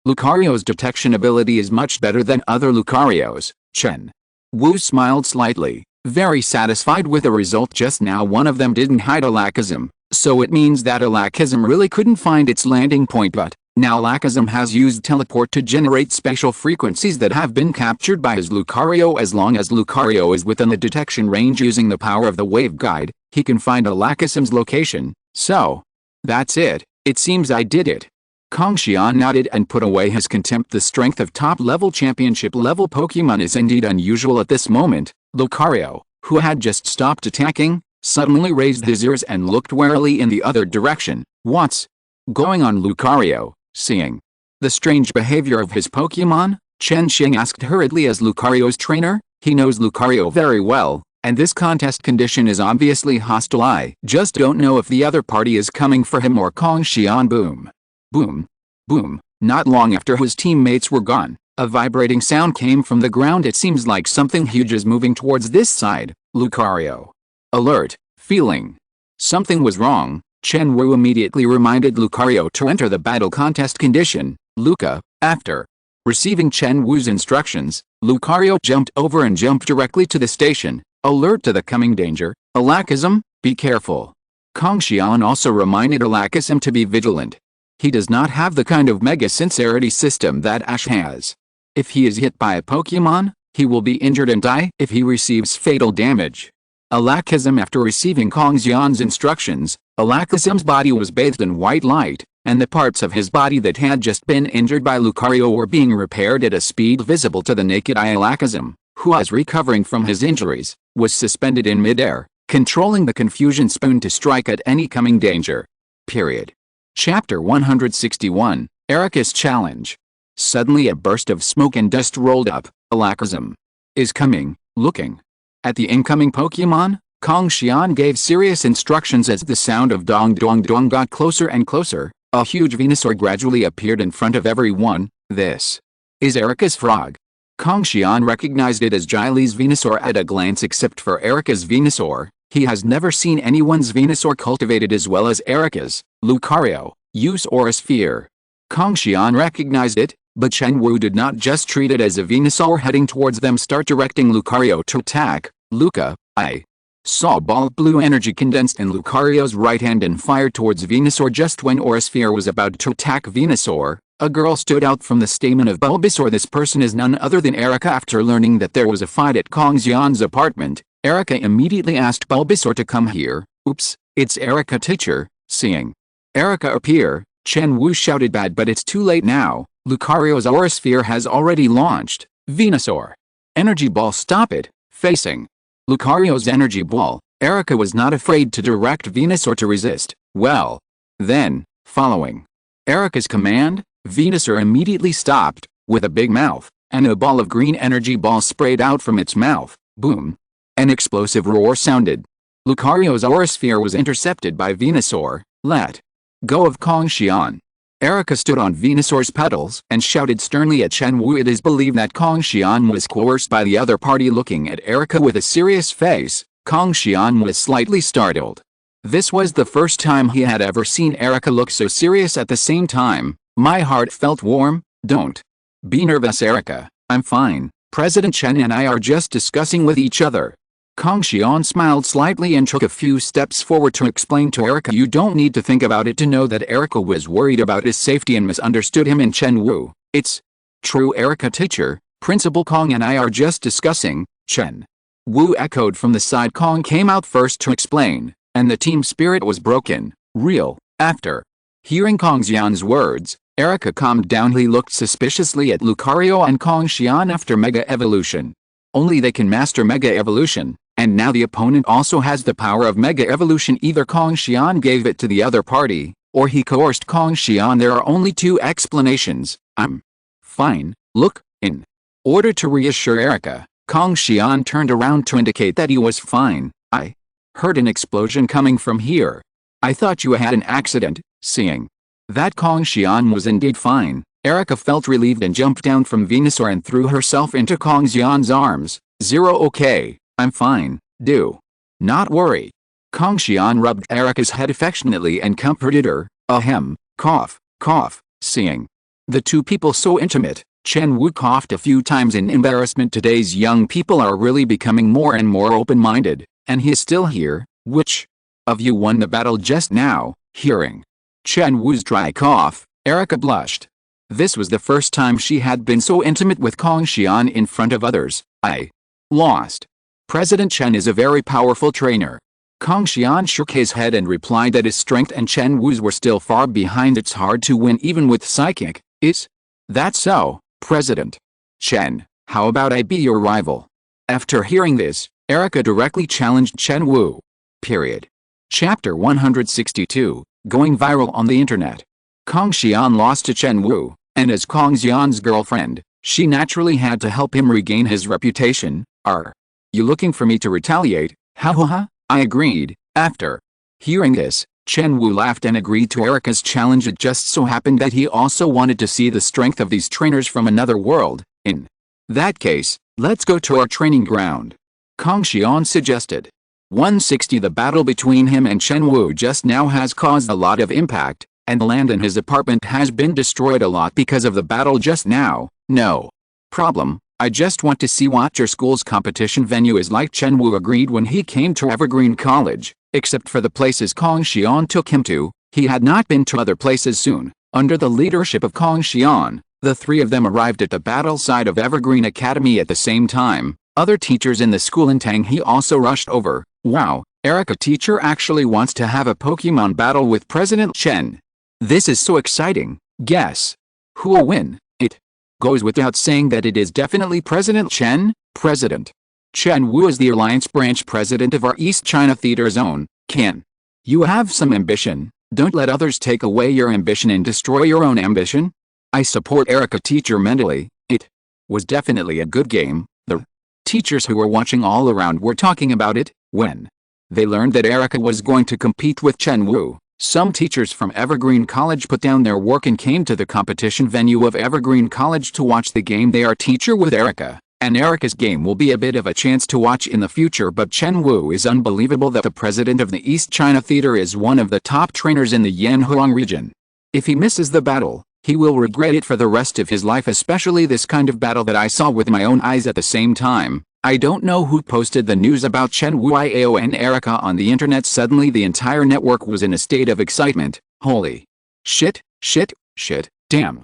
Lucario's detection ability is much better than other Lucarios. Chen Wu smiled slightly, very satisfied with the result just now. One of them didn't hide a Lakism, so it means that a Lakism really couldn't find its landing point, but now Lakism has used teleport to generate special frequencies that have been captured by his Lucario. As long as Lucario is within the detection range using the power of the wave guide, he can find a Lakisim's location. So, that's it. It seems I did it. Kong Xian nodded and put away his contempt. The strength of top-level championship-level Pokémon is indeed unusual at this moment. Lucario, who had just stopped attacking, suddenly raised his ears and looked warily in the other direction. What's going on, Lucario? Seeing the strange behavior of his Pokémon, Chen Xing asked hurriedly. As Lucario's trainer, he knows Lucario very well, and this contest condition is obviously hostile. I just don't know if the other party is coming for him or Kong Xian. Boom. Boom. Boom. Not long after his teammates were gone, a vibrating sound came from the ground. It seems like something huge is moving towards this side. Lucario, alert, feeling something was wrong. Chen Wu immediately reminded Lucario to enter the battle contest condition. Luca, after receiving Chen Wu's instructions, Lucario jumped over and jumped directly to the station. Alert to the coming danger. A Lakism, be careful. Kong Xian also reminded a Lakism to be vigilant. He does not have the kind of mega sincerity system that Ash has. If he is hit by a Pokémon, he will be injured and die if he receives fatal damage. A Lakism. After receiving Kong Xian's instructions, a Lakisim's body was bathed in white light, and the parts of his body that had just been injured by Lucario were being repaired at a speed visible to the naked eye. A Lakism, who was recovering from his injuries, was suspended in midair, controlling the confusion spoon to strike at any coming danger. Period. Chapter 161, Arceus Challenge. Suddenly a burst of smoke and dust rolled up. A Lakism is coming. Looking at the incoming Pokémon, Kong Xian gave serious instructions. As the sound of dong dong dong got closer and closer, a huge Venusaur gradually appeared in front of everyone. This is Arceus Frog. Kong Xian recognized it as Gilee's Venusaur at a glance. Except for Arceus' Venusaur, he has never seen anyone's Venusaur cultivated as well as Arceus. Lucario, use Aura Sphere. Kong Xian recognized it, but Chen Wu did not just treat it as a Venusaur heading towards them. Start directing Lucario to attack. Luca, I saw a ball of blue energy condensed in Lucario's right hand and fired towards Venusaur. Just when Aura Sphere was about to attack Venusaur, a girl stood out from the stamen of Bulbasaur. This person is none other than Erica. After learning that there was a fight at Kong Xian's apartment, Erica immediately asked Bulbasaur to come here. Oops, it's Erica, teacher. Seeing Erica appear, Chen Wu shouted, bad, but it's too late now. Lucario's Aura Sphere has already launched. Venusaur energy ball, stop it. Facing Lucario's energy ball, Erica was not afraid to direct Venusaur to resist. Well, then, following Erica's command, Venusaur immediately stopped, with a big mouth, and a ball of green energy ball sprayed out from its mouth. Boom. An explosive roar sounded. Lucario's Aura Sphere was intercepted by Venusaur. Let go of Kong Xian. Erica stood on Venusaur's petals and shouted sternly at Chen Wu. It is believed that Kong Xian was coerced by the other party. Looking at Erica with a serious face, Kong Xian was slightly startled. This was the first time he had ever seen Erica look so serious at the same time. My heart felt warm. Don't be nervous, Erica. I'm fine. President Chen and I are just discussing with each other. Kong Xian smiled slightly and took a few steps forward to explain to Erica. You don't need to think about it to know that Erica was worried about his safety and misunderstood him and Chen Wu. It's true, Erica, teacher. Principal Kong and I are just discussing. Chen Wu echoed from the side. Kong came out first to explain, and the team spirit was broken. Real. After hearing Kong Xian's words, Erica calmed down. He looked suspiciously at Lucario and Kong Xian. After Mega Evolution, only they can master Mega Evolution. And now the opponent also has the power of Mega Evolution. Either Kong Xian gave it to the other party, or he coerced Kong Xian. There are only two explanations. I'm fine. Look, in order to reassure Erica, Kong Xian turned around to indicate that he was fine. I heard an explosion coming from here. I thought you had an accident. Seeing that Kong Xian was indeed fine, Erica felt relieved and jumped down from Venusaur and threw herself into Kong Xian's arms. Okay, I'm fine, do not worry. Kong Xian rubbed Erica's head affectionately and comforted her. Ahem, cough, cough. Seeing the two people so intimate, Chen Wu coughed a few times in embarrassment. Today's young people are really becoming more and more open-minded, and he is still here. Which of you won the battle just now? Hearing Chen Wu's dry cough, Erica blushed. This was the first time she had been so intimate with Kong Xian in front of others. I lost. President Chen is a very powerful trainer. Kong Xian shook his head and replied that his strength and Chen Wu's were still far behind. It's hard to win even with psychic. Is that so, President Chen? How about I be your rival? After hearing this, Erica directly challenged Chen Wu. Period. Chapter 162, going viral on the internet. Kong Xian lost to Chen Wu, and as Kong Xian's girlfriend, she naturally had to help him regain his reputation. Are you looking for me to retaliate? Ha ha ha, I agreed. After hearing this, Chen Wu laughed and agreed to Erica's challenge. It just so happened that he also wanted to see the strength of these trainers from another world. In that case, let's go to our training ground, Kong Xian suggested. 160. The battle between him and Chen Wu just now has caused a lot of impact, and the land in his apartment has been destroyed a lot because of the battle just now. No problem, I just want to see what your school's competition venue is like. Chen Wu agreed when he came to Evergreen College. Except for the places Kong Xian took him to, he had not been to other places. Soon, under the leadership of Kong Xian, the three of them arrived at the battle side of Evergreen Academy at the same time. Other teachers in the school in Tanghe also rushed over. Wow, Erica teacher actually wants to have a Pokemon battle with President Chen. This is so exciting. Guess who will win? It goes without saying that it is definitely President Chen. President Chen Wu is the Alliance branch president of our East China Theater Zone. Can you have some ambition? Don't let others take away your ambition and destroy your own ambition. I support Erica teacher mentally. It was definitely a good game. The teachers who were watching all around were talking about it. When they learned that Erica was going to compete with Chen Wu, some teachers from Evergreen College put down their work and came to the competition venue of Evergreen College to watch the game. They are teacher with Erica, and Erica's game will be a bit of a chance to watch in the future. But Chen Wu is unbelievable that the president of the East China Theater is one of the top trainers in the Yanhuang region. If he misses the battle, he will regret it for the rest of his life, especially this kind of battle that I saw with my own eyes at the same time. I don't know who posted the news about Chen Wu Iao and Erica on the internet. Suddenly the entire network was in a state of excitement. Holy shit, shit, shit, damn.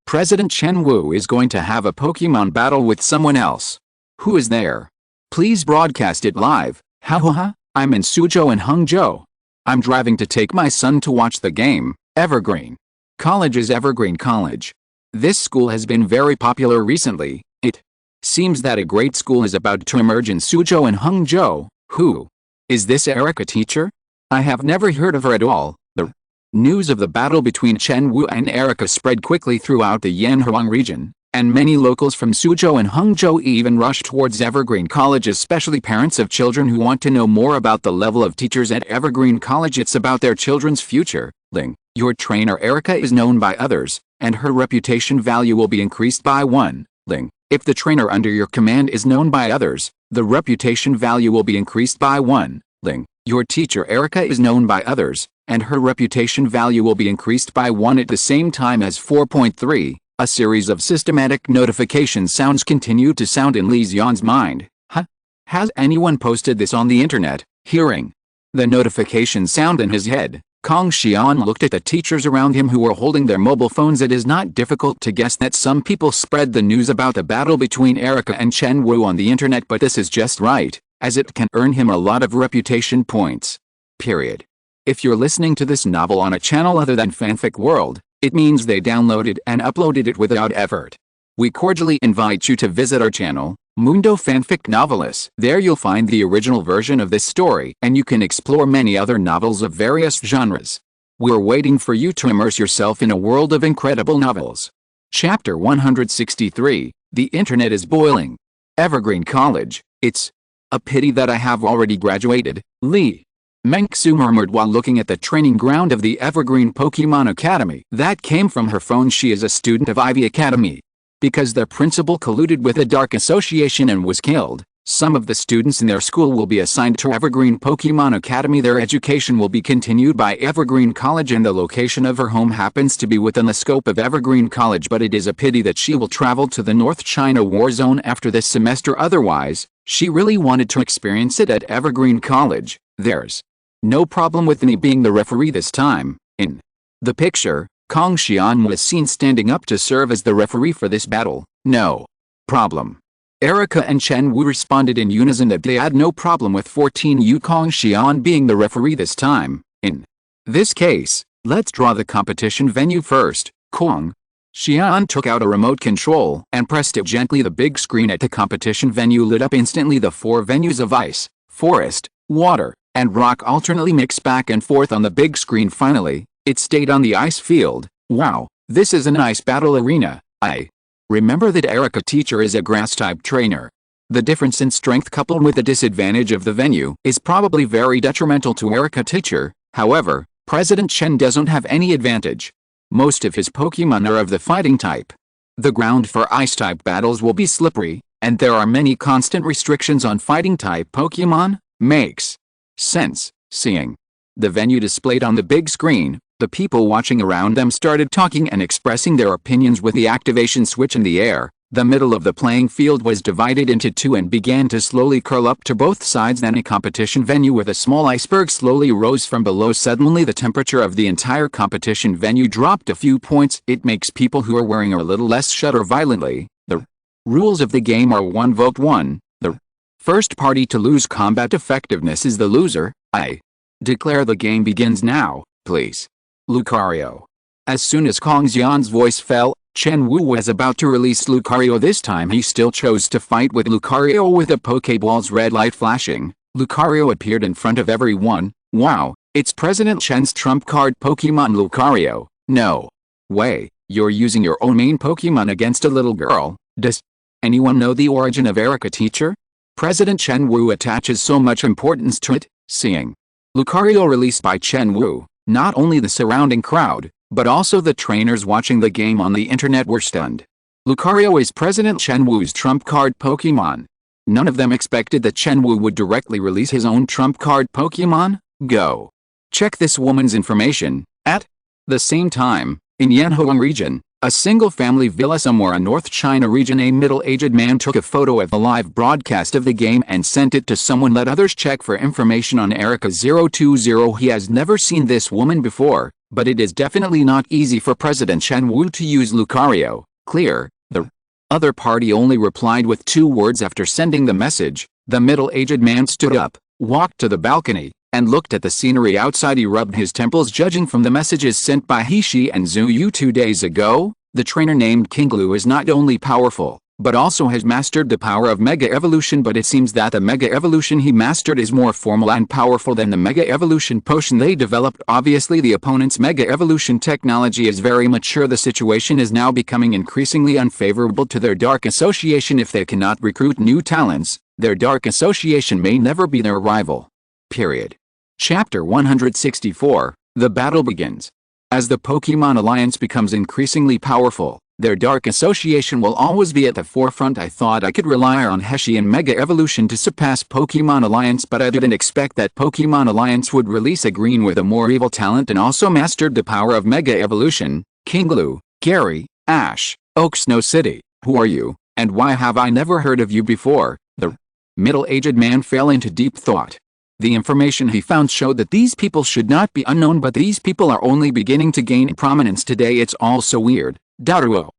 President Chen Wu is going to have a Pokemon battle with someone else. Who is there? Please broadcast it live. Ha ha ha, I'm in Suzhou and Hangzhou. I'm driving to take my son to watch the game. Evergreen College is Evergreen College. This school has been very popular recently. It seems that a great school is about to emerge in Suzhou and Hangzhou. Who is this Erica teacher? I have never heard of her at all. The news of the battle between Chen Wu and Erica spread quickly throughout the Yanhuang region, and many locals from Suzhou and Hangzhou even rushed towards Evergreen College, especially parents of children who want to know more about the level of teachers at Evergreen College. It's about their children's future. Ling, your trainer Erica is known by others, and her reputation value will be increased by 1. Ling, if the trainer under your command is known by others, the reputation value will be increased by 1. Ling, your teacher Erica is known by others, and her reputation value will be increased by 1 at the same time as 4.3. A series of systematic notification sounds continued to sound in Li Xian's mind. Huh? Has anyone posted this on the internet? Hearing the notification sound in his head, Kong Xian looked at the teachers around him who were holding their mobile phones. It is not difficult to guess that some people spread the news about the battle between Erica and Chen Wu on the internet, but this is just right, as it can earn him a lot of reputation points. Period. If you're listening to this novel on a channel other than Fanfic World, it means they downloaded and uploaded it without effort. We cordially invite you to visit our channel, Mundo Fanfic Novelis. There you'll find the original version of this story, and you can explore many other novels of various genres. We're waiting for you to immerse yourself in a world of incredible novels. Chapter 163, The internet is boiling. Evergreen College, it's a pity that I have already graduated, Lee Mengsu murmured while looking at the training ground of the Evergreen Pokemon Academy. That came from her phone. She is a student of Ivy Academy. Because their principal colluded with a dark association and was killed, some of the students in their school will be assigned to Evergreen Pokemon Academy. Their education will be continued by Evergreen College, and the location of her home happens to be within the scope of Evergreen College, but it is a pity that she will travel to the North China War Zone after this semester. Otherwise, she really wanted to experience it at Evergreen College. There's no problem with me being the referee this time. In the picture, Kong Xian was seen standing up to serve as the referee for this battle. No problem. Erica and Chen Wu responded in unison that they had no problem with 14U Kong Xian being the referee this time. In this case, let's draw the competition venue first. Kong Xian took out a remote control and pressed it gently. The big screen at the competition venue lit up instantly. The 4 venues of ice, forest, water, and rock alternately mixed back and forth on the big screen. Finally, it stayed on the ice field. Wow, this is an ice battle arena. I remember that Erica teacher is a grass-type trainer. The difference in strength coupled with the disadvantage of the venue is probably very detrimental to Erica teacher. However, President Chen doesn't have any advantage. Most of his Pokemon are of the fighting type. The ground for ice-type battles will be slippery, and there are many constant restrictions on fighting-type Pokemon. Makes sense. Seeing the venue displayed on the big screen, the people watching around them started talking and expressing their opinions. With the activation switch in the air, the middle of the playing field was divided into 2 and began to slowly curl up to both sides. Then a competition venue with a small iceberg slowly rose from below. Suddenly the temperature of the entire competition venue dropped a few points. It makes people who are wearing a little less shudder violently. The rules of the game are 1 vote 1. The first party to lose combat effectiveness is the loser. I declare the game begins now, please. Lucario. As soon as Kong Xian's voice fell, Chen Wu was about to release Lucario. This time he still chose to fight with Lucario with a Pokeball's red light flashing. Lucario appeared in front of everyone. Wow, it's President Chen's trump card Pokemon Lucario. No way, you're using your own main Pokemon against a little girl. Does anyone know the origin of Erica teacher? President Chen Wu attaches so much importance to it. Seeing Lucario released by Chen Wu, not only the surrounding crowd, but also the trainers watching the game on the internet were stunned. Lucario is President Chen Wu's trump card Pokemon. None of them expected that Chen Wu would directly release his own trump card Pokemon. Go check this woman's information. At the same time, in Yanhuang region, a single-family villa somewhere in North China region, a middle-aged man took a photo of the live broadcast of the game and sent it to someone. Let others check for information on Erica 020. He has never seen this woman before, but it is definitely not easy for President Chen Wu to use Lucario. Clear. The other party only replied with 2 words after sending the message. The middle-aged man stood up, walked to the balcony, and looked at the scenery outside. He rubbed his temples. Judging from the messages sent by Hishi and Zuyu 2 days ago, the trainer named Kinglu is not only powerful, but also has mastered the power of Mega Evolution. But it seems that the Mega Evolution he mastered is more formal and powerful than the Mega Evolution potion they developed. Obviously the opponent's Mega Evolution technology is very mature. The situation is now becoming increasingly unfavorable to their Dark Association. If they cannot recruit new talents, their Dark Association may never be their rival. Period. Chapter 164. The battle begins. As the Pokemon Alliance becomes increasingly powerful, their Dark Association will always be at the forefront. I thought I could rely on Heshi and Mega Evolution to surpass Pokemon Alliance, but I didn't expect that Pokemon Alliance would release a green with a more evil talent and also mastered the power of Mega Evolution. Kinglu, Gary, Ash, Oak Snow City, who are you, and why have I never heard of you before? The middle-aged man fell into deep thought. The information he found showed that these people should not be unknown, but these people are only beginning to gain prominence today. It's all so weird. Daruo.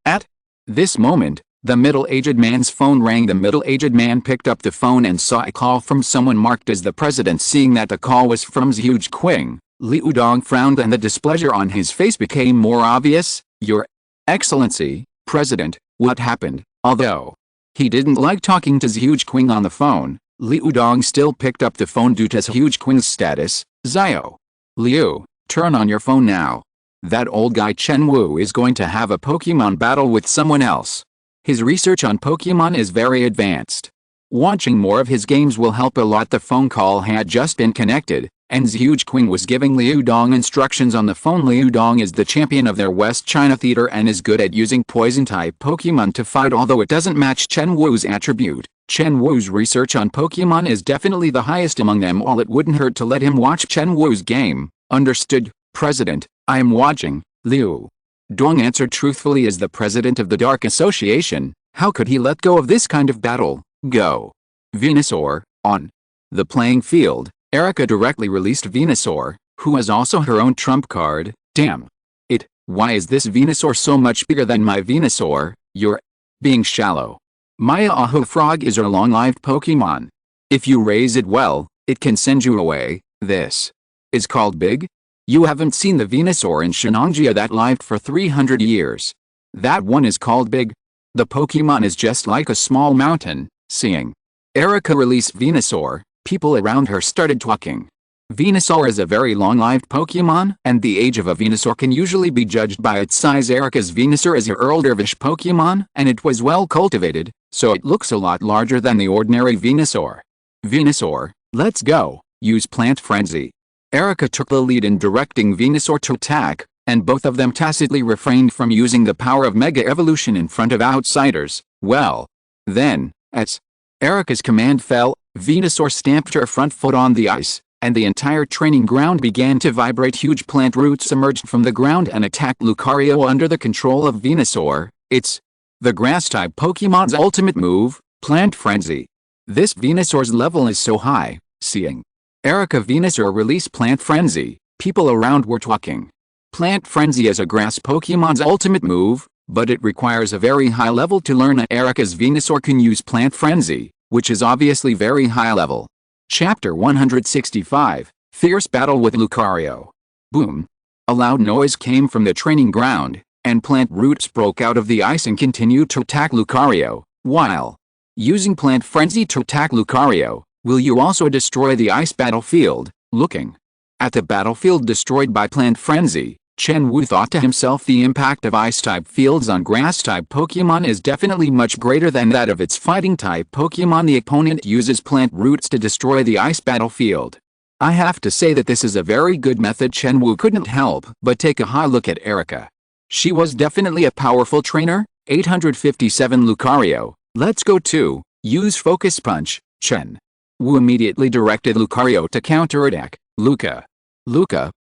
At this moment, the middle-aged man's phone rang. The middle-aged man picked up the phone and saw a call from someone marked as the president. Seeing that the call was from Zhuge Qing, Liu Dong frowned and the displeasure on his face became more obvious. Your Excellency, President, what happened? Although he didn't like talking to Zhuge Qing on the phone, Liu Dong still picked up the phone due to Zhuge Qing's status. Zio. Liu, turn on your phone now. That old guy Chen Wu is going to have a Pokemon battle with someone else. His research on Pokemon is very advanced. Watching more of his games will help a lot. The phone call had just been connected, and Zhuge Qing was giving Liu Dong instructions on the phone. Liu Dong is the champion of their West China theater and is good at using poison-type Pokemon to fight, although it doesn't match Chen Wu's attribute. Chen Wu's research on Pokemon is definitely the highest among them all. It wouldn't hurt to let him watch Chen Wu's game. Understood, President, I am watching. Liu Dong answered truthfully. As the president of the Dark Association, how could he let go of this kind of battle? Go. Venusaur, on. The playing field, Erica directly released Venusaur, who has also her own trump card. Damn it, why is this Venusaur so much bigger than my Venusaur? You're being shallow. My Aho Frog is a long-lived Pokemon. If you raise it well, it can send you away. This is called big? You haven't seen the Venusaur in Shenangjia that lived for 300 years. That one is called big. The Pokemon is just like a small mountain. Seeing Erica release Venusaur, people around her started talking. Venusaur is a very long-lived Pokemon, and the age of a Venusaur can usually be judged by its size. Erica's Venusaur is a Erldervish Pokemon, and it was well cultivated, so it looks a lot larger than the ordinary Venusaur. Venusaur, let's go, use Plant Frenzy. Erica took the lead in directing Venusaur to attack, and both of them tacitly refrained from using the power of Mega Evolution in front of outsiders. Well, then, as Erica's command fell, Venusaur stamped her front foot on the ice, and the entire training ground began to vibrate. Huge plant roots emerged from the ground and attacked Lucario under the control of Venusaur. It's the Grass-type Pokemon's ultimate move, Plant Frenzy. This Venusaur's level is so high. Seeing Erica Venusaur release Plant Frenzy, people around were talking. Plant Frenzy is a grass Pokemon's ultimate move, but it requires a very high level to learn. Erica's Venusaur can use Plant Frenzy, which is obviously very high level. Chapter 165, Fierce Battle with Lucario. Boom. A loud noise came from the training ground, and plant roots broke out of the ice and continued to attack Lucario. While using Plant Frenzy to attack Lucario, will you also destroy the ice battlefield? Looking at the battlefield destroyed by Plant Frenzy, Chen Wu thought to himself, the impact of ice-type fields on grass-type Pokemon is definitely much greater than that of its fighting-type Pokemon. The opponent uses plant roots to destroy the ice battlefield. I have to say that this is a very good method. Chen Wu couldn't help but take a high look at Erica. She was definitely a powerful trainer. 857 Lucario, let's go to, use Focus Punch. Chen Wu immediately directed Lucario to counterattack. Luca,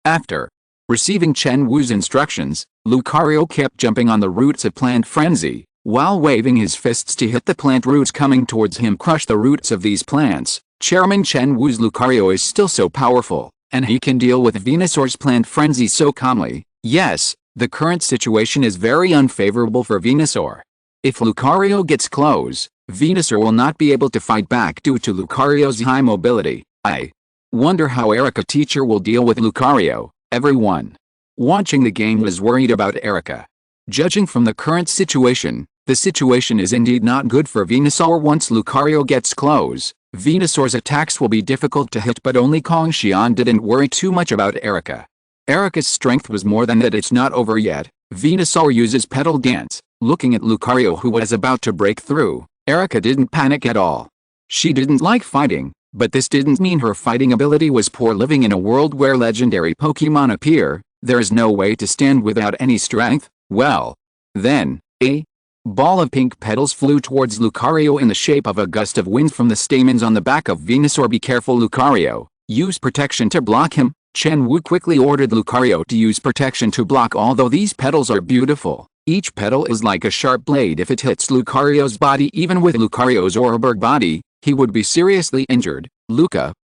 after receiving Chen Wu's instructions, Lucario kept jumping on the roots of Plant Frenzy, while waving his fists to hit the plant roots coming towards him. Crush the roots of these plants. Chairman Chen Wu's Lucario is still so powerful, and he can deal with Venusaur's Plant Frenzy so calmly. Yes, the current situation is very unfavorable for Venusaur. If Lucario gets close, Venusaur will not be able to fight back due to Lucario's high mobility. I wonder how Erica teacher will deal with Lucario. Everyone watching the game was worried about Erica. Judging from the current situation, the situation is indeed not good for Venusaur. Once Lucario gets close, Venusaur's attacks will be difficult to hit, but only Kong Xian didn't worry too much about Erica. Erica's strength was more than that. It's not over yet. Venusaur uses Petal Dance. Looking at Lucario, who was about to break through, Erica didn't panic at all. She didn't like fighting, but this didn't mean her fighting ability was poor. Living in a world where legendary Pokemon appear, there is no way to stand without any strength. Well, then, a ball of pink petals flew towards Lucario in the shape of a gust of wind from the stamens on the back of Venusaur. Be careful, Lucario. Use protection to block him. Chen Wu quickly ordered Lucario to use protection to block. Although these petals are beautiful, each petal is like a sharp blade. If it hits Lucario's body, even with Lucario's Oreburgh body, he would be seriously injured.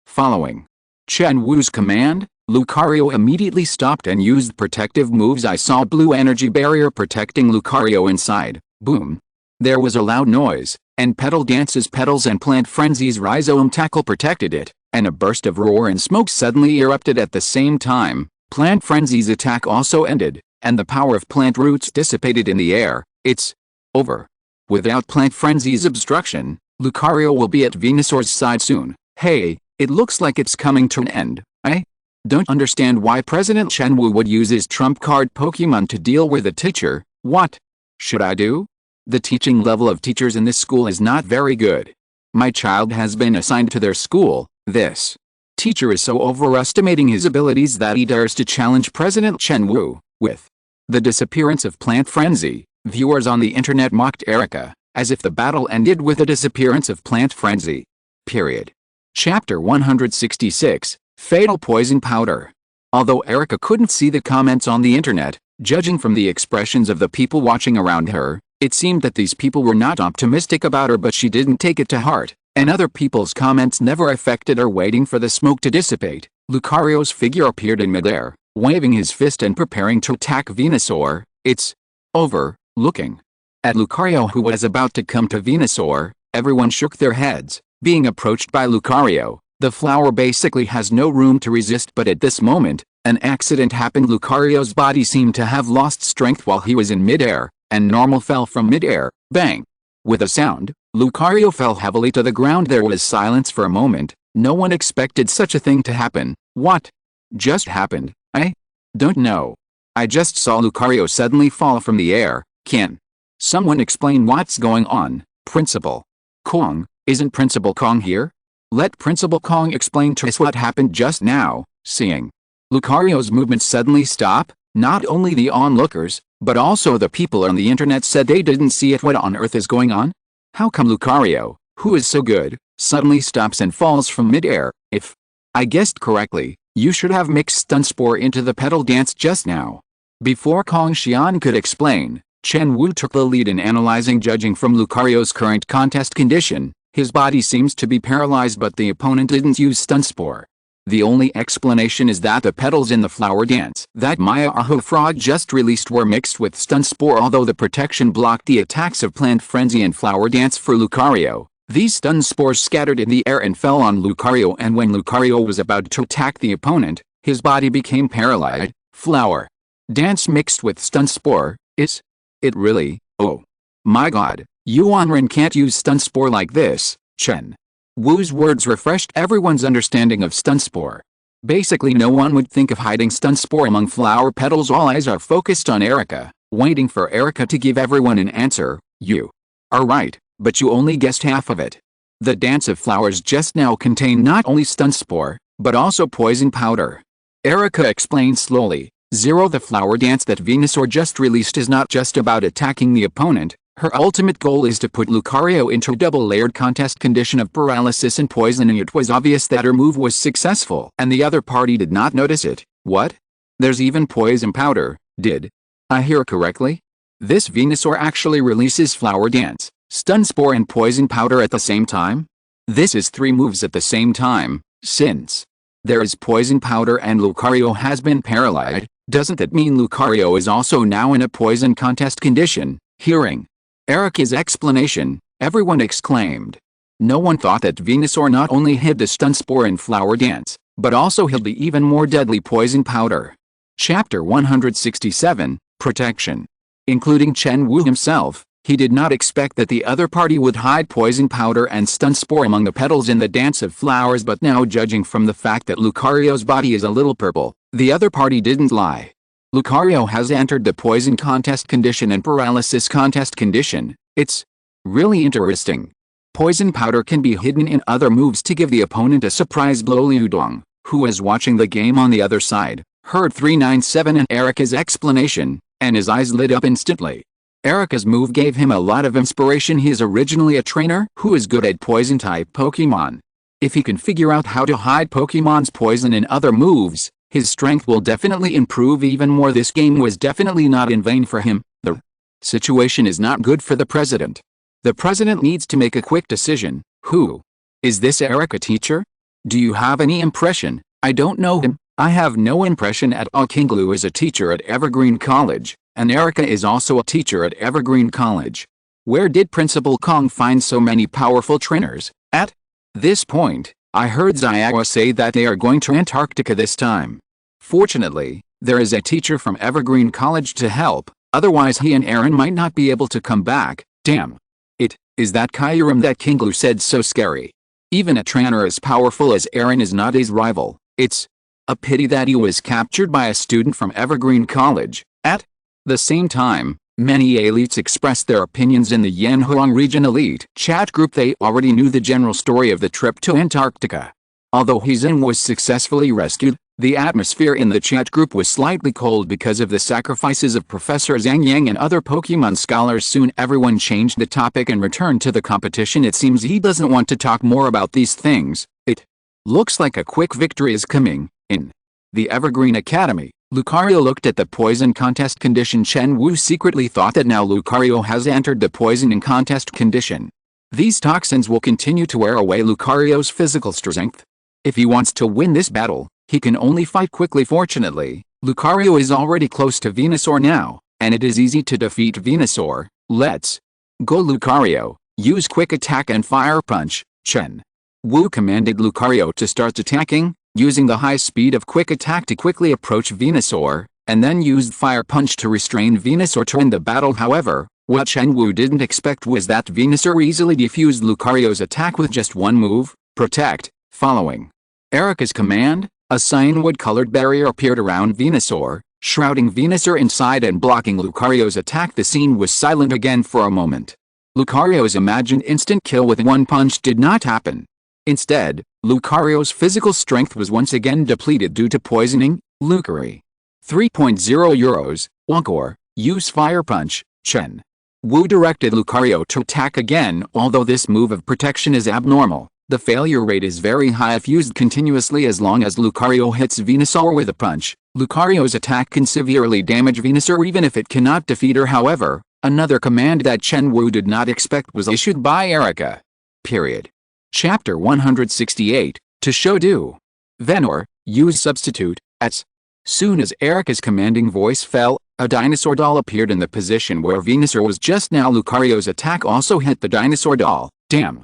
Following Chen Wu's command, Lucario immediately stopped and used protective moves. I saw blue energy barrier protecting Lucario inside. Boom. There was a loud noise, and Petal Dance's petals and Plant Frenzy's Rhizome tackle protected it, and a burst of roar and smoke suddenly erupted at the same time. Plant Frenzy's attack also ended, and the power of plant roots dissipated in the air. It's over. Without Plant Frenzy's obstruction, Lucario will be at Venusaur's side soon. Hey, it looks like it's coming to an end. I don't understand why President Chen Wu would use his trump card Pokemon to deal with a teacher. What should I do? The teaching level of teachers in this school is not very good. My child has been assigned to their school. This teacher is so overestimating his abilities that he dares to challenge President Chen Wu. With the disappearance of Plant Frenzy, viewers on the internet mocked Erica, as if the battle ended with the disappearance of Plant Frenzy. Period. Chapter 166, Fatal Poison Powder. Although Erica couldn't see the comments on the internet, judging from the expressions of the people watching around her, it seemed that these people were not optimistic about her, but she didn't take it to heart, and other people's comments never affected her. Waiting for the smoke to dissipate, Lucario's figure appeared in midair, waving his fist and preparing to attack Venusaur. It's over. Looking at Lucario, who was about to come to Venusaur, everyone shook their heads. Being approached by Lucario, the flower basically has no room to resist, but at this moment, an accident happened. Lucario's body seemed to have lost strength while he was in midair, and normal fell from midair. Bang! With a sound, Lucario fell heavily to the ground. There was silence for a moment. No one expected such a thing to happen. What just happened? I don't know. I just saw Lucario suddenly fall from the air. Can someone explain what's going on? Principal Kong, isn't Principal Kong here? Let Principal Kong explain to us what happened just now. Seeing Lucario's movements suddenly stop, not only the onlookers, but also the people on the internet said they didn't see it. What on earth is going on? How come Lucario, who is so good, suddenly stops and falls from midair? If I guessed correctly, you should have mixed Stunspore into the petal dance just now. Before Kong Xian could explain, Chen Wu took the lead in analyzing. Judging from Lucario's current contest condition, his body seems to be paralyzed, but the opponent didn't use Stunspore. The only explanation is that the petals in the flower dance that Maya Aho Frog just released were mixed with Stunspore. Although the protection blocked the attacks of Plant Frenzy and Flower Dance for Lucario, these Stunspores scattered in the air and fell on Lucario, and when Lucario was about to attack the opponent, his body became paralyzed. Flower Dance mixed with Stunspore, is it really? Oh my god, Yuanren can't use Stunspore like this. Chen Wu's words refreshed everyone's understanding of Stunspore. Basically, no one would think of hiding Stunspore among flower petals. All eyes are focused on Erica, waiting for Erica to give everyone an answer. You are right, but you only guessed half of it. The dance of flowers just now contained not only Stunspore, but also poison powder. Erica explained slowly. The flower dance that Venusaur just released is not just about attacking the opponent. Her ultimate goal is to put Lucario into a double-layered contest condition of paralysis and poisoning. It was obvious that her move was successful, and the other party did not notice it. What? There's even poison powder. Did I hear correctly? This Venusaur actually releases Flower Dance, Stunspore and Poison Powder at the same time? This is 3 moves at the same time. Since there is Poison Powder and Lucario has been paralyzed, doesn't that mean Lucario is also now in a poison contest condition? Hearing Erica's explanation, everyone exclaimed. No one thought that Venusaur not only hid the Stunspore and Flower Dance, but also hid the even more deadly Poison Powder. Chapter 167, Protection. Including Chen Wu himself, he did not expect that the other party would hide Poison Powder and Stunspore among the petals in the Dance of Flowers, but now, judging from the fact that Lucario's body is a little purple, the other party didn't lie. Lucario has entered the poison contest condition and paralysis contest condition. It's really interesting. Poison powder can be hidden in other moves to give the opponent a surprise blow. Liu Dong, who was watching the game on the other side, heard 397 and Erica's explanation, and his eyes lit up instantly. Erica's move gave him a lot of inspiration. He is originally a trainer who is good at poison-type Pokemon. If he can figure out how to hide Pokemon's poison in other moves, his strength will definitely improve even more. This game was definitely not in vain for him. The situation is not good for the president. The president needs to make a quick decision. Who is this Erica teacher? Do you have any impression? I don't know him. I have no impression at all. King Lu is a teacher at Evergreen College, and Erica is also a teacher at Evergreen College. Where did Principal Kong find so many powerful trainers? At this point, I heard Xiaowa say that they are going to Antarctica this time. Fortunately, there is a teacher from Evergreen College to help, otherwise he and Aaron might not be able to come back. Damn. It is that Kyurem that King Lu said so scary. Even a trainer as powerful as Aaron is not his rival. It's a pity that he was captured by a student from Evergreen College. At the same time, Many elites expressed their opinions in the Yanhuang region elite chat group. They already knew the general story of the trip to Antarctica. Although Heizhen was successfully rescued, the atmosphere in the chat group was slightly cold because of the sacrifices of Professor Zhang Yang and other Pokemon scholars. Soon everyone changed the topic and returned to the competition. It seems he doesn't want to talk more about these things. It looks like a quick victory is coming. In the Evergreen Academy, Lucario looked at the poison contest condition. Chen Wu secretly thought that now Lucario has entered the poisoning contest condition, these toxins will continue to wear away Lucario's physical strength. If he wants to win this battle, he can only fight quickly. Fortunately, Lucario is already close to Venusaur now, and it is easy to defeat Venusaur. Let's go. Lucario, use quick attack and fire punch. Chen Wu commanded Lucario to start attacking, using the high speed of quick attack to quickly approach Venusaur, and then used fire punch to restrain Venusaur to end the battle. However, what Chen Wu didn't expect was that Venusaur easily defused Lucario's attack with just one move, Protect. Following Erica's command, a cyanide-colored barrier appeared around Venusaur, shrouding Venusaur inside and blocking Lucario's attack. The scene was silent again for a moment. Lucario's imagined instant kill with one punch did not happen. Instead, Lucario's physical strength was once again depleted due to poisoning. Lucari. 3.0 euros, Walkor, use fire punch. Chen Wu directed Lucario to attack again. Although this move of protection is abnormal, the failure rate is very high if used continuously. As long as Lucario hits Venusaur with a punch, Lucario's attack can severely damage Venusaur even if it cannot defeat her. However, another command that Chen Wu did not expect was issued by Erica. Period. Chapter 168, to show do. Venor, use substitute. As soon as Erica's commanding voice fell, a dinosaur doll appeared in the position where Venusaur was just now. Lucario's attack also hit the dinosaur doll. Damn.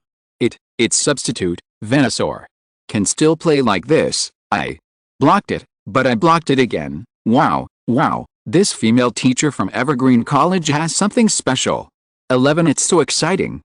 Its substitute, Venusaur, can still play like this. I blocked it, but I blocked it again. Wow, this female teacher from Evergreen College has something special. 11. It's so exciting,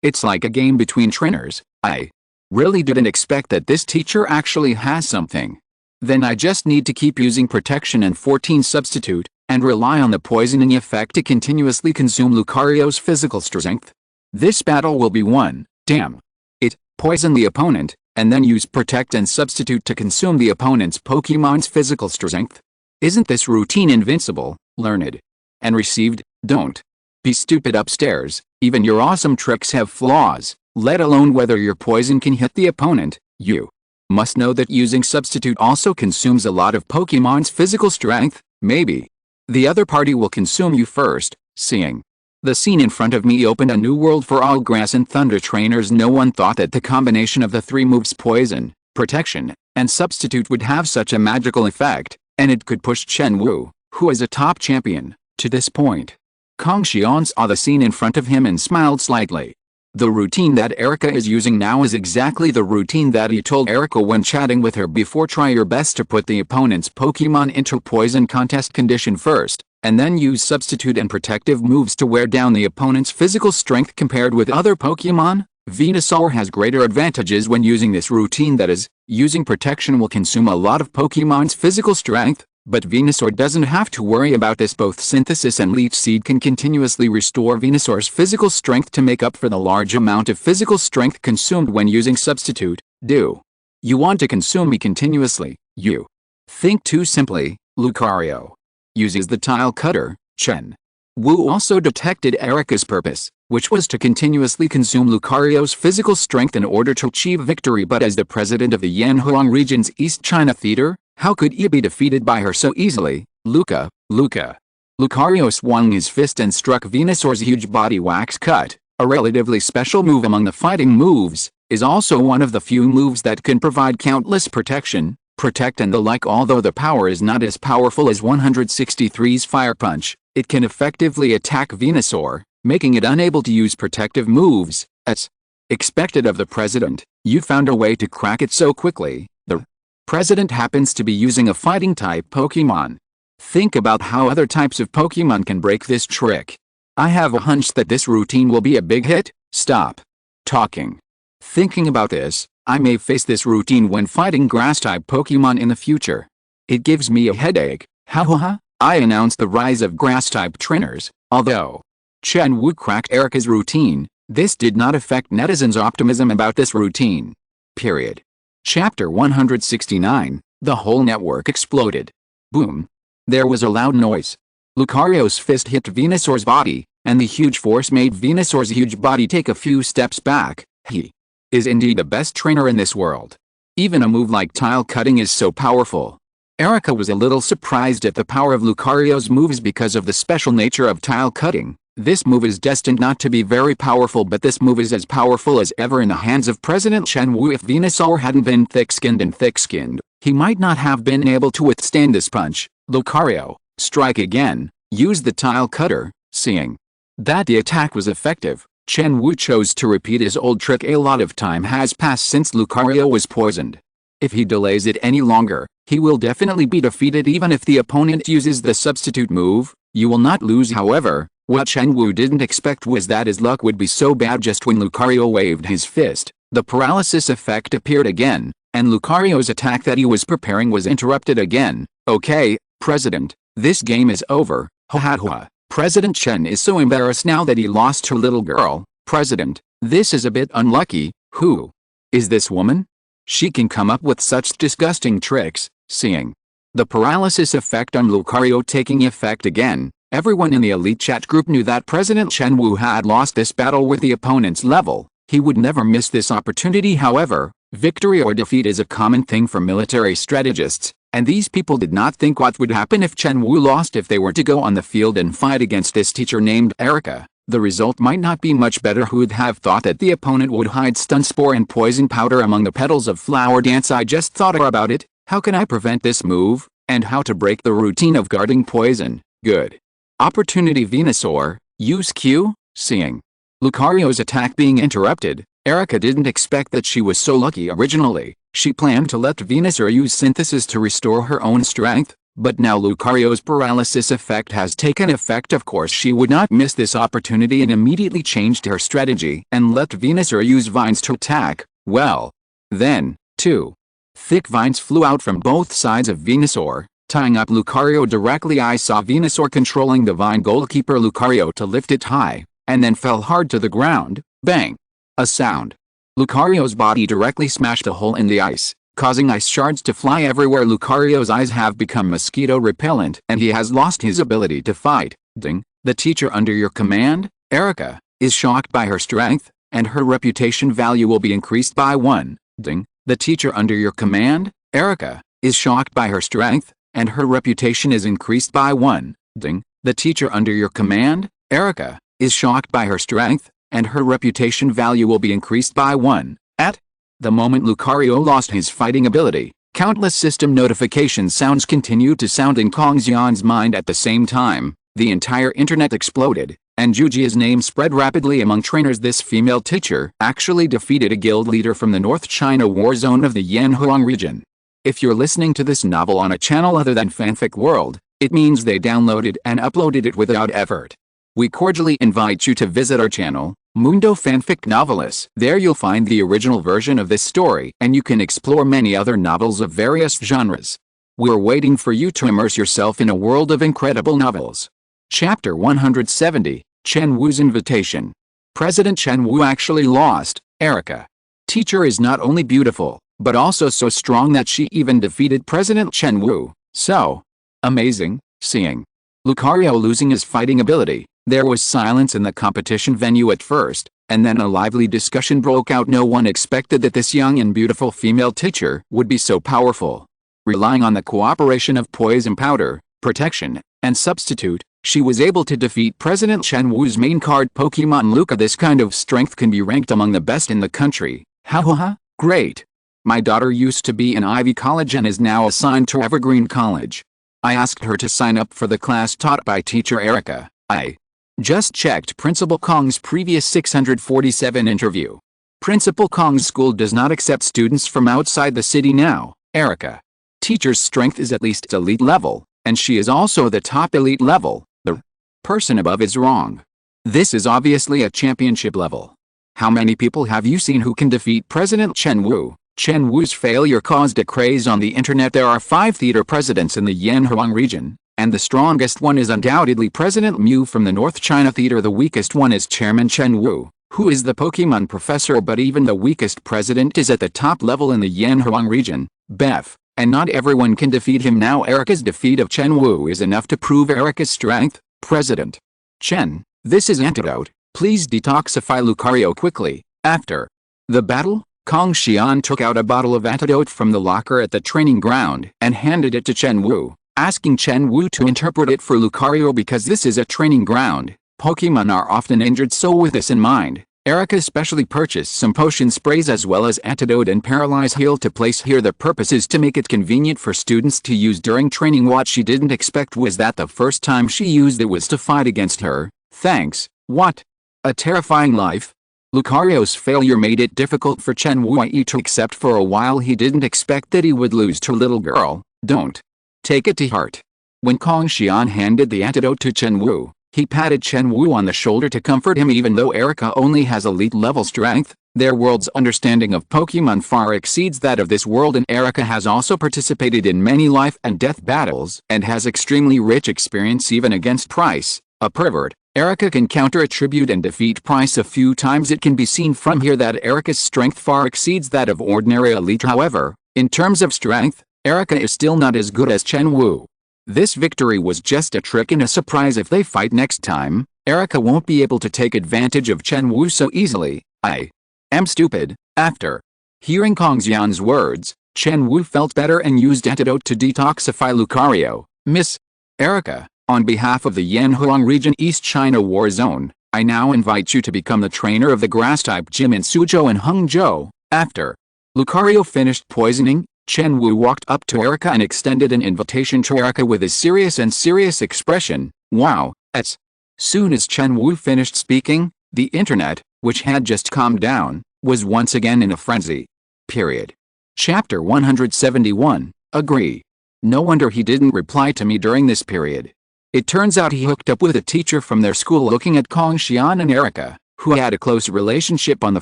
it's like a game between trainers. I really didn't expect that this teacher actually has something. Then I just need to keep using protection and 14 substitute, and rely on the poisoning effect to continuously consume Lucario's physical strength. This battle will be won. Damn. It, poison the opponent, and then use protect and substitute to consume the opponent's Pokemon's physical strength. Isn't this routine invincible? Learned and received. Don't be stupid upstairs. Even your awesome tricks have flaws, let alone whether your poison can hit the opponent. You must know that using substitute also consumes a lot of Pokemon's physical strength. Maybe the other party will consume you first. Seeing the scene in front of me opened a new world for all Grass and Thunder trainers. No one thought that the combination of the three moves poison, protection, and substitute would have such a magical effect, and it could push Chen Wu, who is a top champion, to this point. Kong Xian saw the scene in front of him and smiled slightly. The routine that Erica is using now is exactly the routine that he told Erica when chatting with her before. Try your best to put the opponent's Pokemon into poison contest condition first, and then use substitute and protective moves to wear down the opponent's physical strength. Compared with other Pokemon, Venusaur has greater advantages when using this routine. That is, using protection will consume a lot of Pokemon's physical strength, but Venusaur doesn't have to worry about this. Both Synthesis and Leech Seed can continuously restore Venusaur's physical strength to make up for the large amount of physical strength consumed when using substitute. Do you want to consume me continuously? You think too simply. Lucario uses the tile cutter. Chen Wu also detected Erica's purpose, which was to continuously consume Lucario's physical strength in order to achieve victory. But as the president of the Yanhuang region's East China Theater, how could he be defeated by her so easily? Lucario swung his fist and struck Venusaur's huge body. Wax cut, a relatively special move among the fighting moves, is also one of the few moves that can provide countless protection, protect and the like. Although the power is not as powerful as 163's Fire Punch, it can effectively attack Venusaur, making it unable to use protective moves. As expected of the president, you found a way to crack it so quickly. The president happens to be using a fighting type Pokemon. Think about how other types of Pokemon can break this trick. I have a hunch that this routine will be a big hit. Stop talking. Thinking about this, I may face this routine when fighting grass-type Pokemon in the future. It gives me a headache. Ha ha ha. I announced the rise of grass-type trainers. Although Chen Wu cracked Erika's routine, this did not affect netizens' optimism about this routine. Period. Chapter 169, the whole network exploded. Boom. There was a loud noise. Lucario's fist hit Venusaur's body, and the huge force made Venusaur's huge body take a few steps back. He is indeed the best trainer in this world. Even a move like tile cutting is so powerful. Erika was a little surprised at the power of Lucario's moves because of the special nature of tile cutting. This move is destined not to be very powerful, but this move is as powerful as ever in the hands of President Chen Wu. If Venusaur hadn't been thick-skinned, he might not have been able to withstand this punch. Lucario, strike again, use the tile cutter. Seeing that the attack was effective, Chen Wu chose to repeat his old trick. A lot of time has passed since Lucario was poisoned. If he delays it any longer, he will definitely be defeated even if the opponent uses the substitute move. You will not lose. However, what Chen Wu didn't expect was that his luck would be so bad. Just when Lucario waved his fist, the paralysis effect appeared again, and Lucario's attack that he was preparing was interrupted again. Okay, President, this game is over. Ha ha ha. President Chen is so embarrassed now that he lost her little girl. President, this is a bit unlucky. Who is this woman? She can come up with such disgusting tricks. Seeing the paralysis effect on Lucario taking effect again, everyone in the elite chat group knew that President Chen Wu had lost this battle with the opponent's level. He would never miss this opportunity. However, victory or defeat is a common thing for military strategists, and these people did not think what would happen if Chen Wu lost. If they were to go on the field and fight against this teacher named Erika, the result might not be much better. Who would have thought that the opponent would hide stun spore and poison powder among the petals of flower dance? I just thought about it. How can I prevent this move, and how to break the routine of guarding poison? Good opportunity. Venusaur, use Q. Seeing Lucario's attack being interrupted, Erika didn't expect that she was so lucky. Originally, she planned to let Venusaur use synthesis to restore her own strength, but now Lucario's paralysis effect has taken effect. Of course she would not miss this opportunity and immediately changed her strategy and let Venusaur use vines to attack. Well, then, two thick vines flew out from both sides of Venusaur, tying up Lucario directly. I saw Venusaur controlling the vine goalkeeper Lucario to lift it high, and then fell hard to the ground. Bang! A sound. Lucario's body directly smashed a hole in the ice, causing ice shards to fly everywhere. Lucario's eyes have become mosquito repellent and he has lost his ability to fight. Ding! The teacher under your command, Erika, is shocked by her strength, and her reputation value will be increased by 1. Ding! The teacher under your command, Erika, is shocked by her strength, and her reputation is increased by 1. Ding! The teacher under your command, Erika, is shocked by her strength, and her reputation value will be increased by 1. At the moment Lucario lost his fighting ability, countless system notification sounds continued to sound in Kong Xian's mind at the same time. The entire internet exploded, and Jujia's name spread rapidly among trainers. This female teacher actually defeated a guild leader from the North China war zone of the Yanhuang region. If you're listening to this novel on a channel other than Fanfic World, it means they downloaded and uploaded it without effort. We cordially invite you to visit our channel, Mundo Fanfic Novelists. There you'll find the original version of this story, and you can explore many other novels of various genres. We're waiting for you to immerse yourself in a world of incredible novels. Chapter 170, Chen Wu's Invitation. President Chen Wu actually lost. Erika, teacher, is not only beautiful, but also so strong that she even defeated President Chen Wu. So amazing. Seeing Lucario losing his fighting ability, there was silence in the competition venue at first, and then a lively discussion broke out. No one expected that this young and beautiful female teacher would be so powerful. Relying on the cooperation of poison powder, protection, and substitute, she was able to defeat President Chen Wu's main card Pokémon Luca. This kind of strength can be ranked among the best in the country. Ha ha ha, great. My daughter used to be in Ivy College and is now assigned to Evergreen College. I asked her to sign up for the class taught by teacher Erika. I just checked Principal Kong's previous 647 interview. Principal Kong's school does not accept students from outside the city now. Erika, teacher's strength is at least elite level, and she is also the top elite level. The person above is wrong. This is obviously a championship level. How many people have you seen who can defeat President Chen Wu? Chen Wu's failure caused a craze on the internet. There are 5 theater presidents in the Yanhuang region, and the strongest one is undoubtedly President Mu from the North China Theater. The weakest one is Chairman Chen Wu, who is the Pokemon professor, but even the weakest president is at the top level in the Yanhuang region, Bef, and not everyone can defeat him now. Erica's defeat of Chen Wu is enough to prove Erica's strength. President Chen, this is antidote, please detoxify Lucario quickly. After the battle, Kong Xian took out a bottle of antidote from the locker at the training ground and handed it to Chen Wu, asking Chen Wu to interpret it for Lucario because this is a training ground. Pokemon are often injured, so with this in mind, Erica specially purchased some potion sprays as well as antidote and paralyze heal to place here. The purpose is to make it convenient for students to use during training. What she didn't expect was that the first time she used it was to fight against her. Thanks. What a terrifying life. Lucario's failure made it difficult for Chen Wu to accept. For a while he didn't expect that he would lose to little girl. Don't take it to heart. When Kong Xian handed the antidote to Chen Wu, he patted Chen Wu on the shoulder to comfort him. Even though Erica only has elite level strength, their world's understanding of Pokemon far exceeds that of this world, and Erica has also participated in many life and death battles and has extremely rich experience even against Pryce, a pervert. Erica can counter-attribute and defeat Pryce a few times. It can be seen from here that Erica's strength far exceeds that of ordinary elite. However, in terms of strength, Erica is still not as good as Chen Wu. This victory was just a trick and a surprise. If they fight next time, Erica won't be able to take advantage of Chen Wu so easily. I am stupid. After hearing Kong Xian's words, Chen Wu felt better and used antidote to detoxify Lucario. Miss Erica, on behalf of the Yanhuang region East China War Zone, I now invite you to become the trainer of the grass-type gym in Suzhou and Hangzhou. After Lucario finished poisoning, Chen Wu walked up to Erica and extended an invitation to Erica with a serious expression. Wow. As soon as Chen Wu finished speaking, the internet, which had just calmed down, was once again in a frenzy. Period. Chapter 171. Agree. No wonder he didn't reply to me during this period. It turns out he hooked up with a teacher from their school. Looking at Kong Xian and Erica, who had a close relationship on the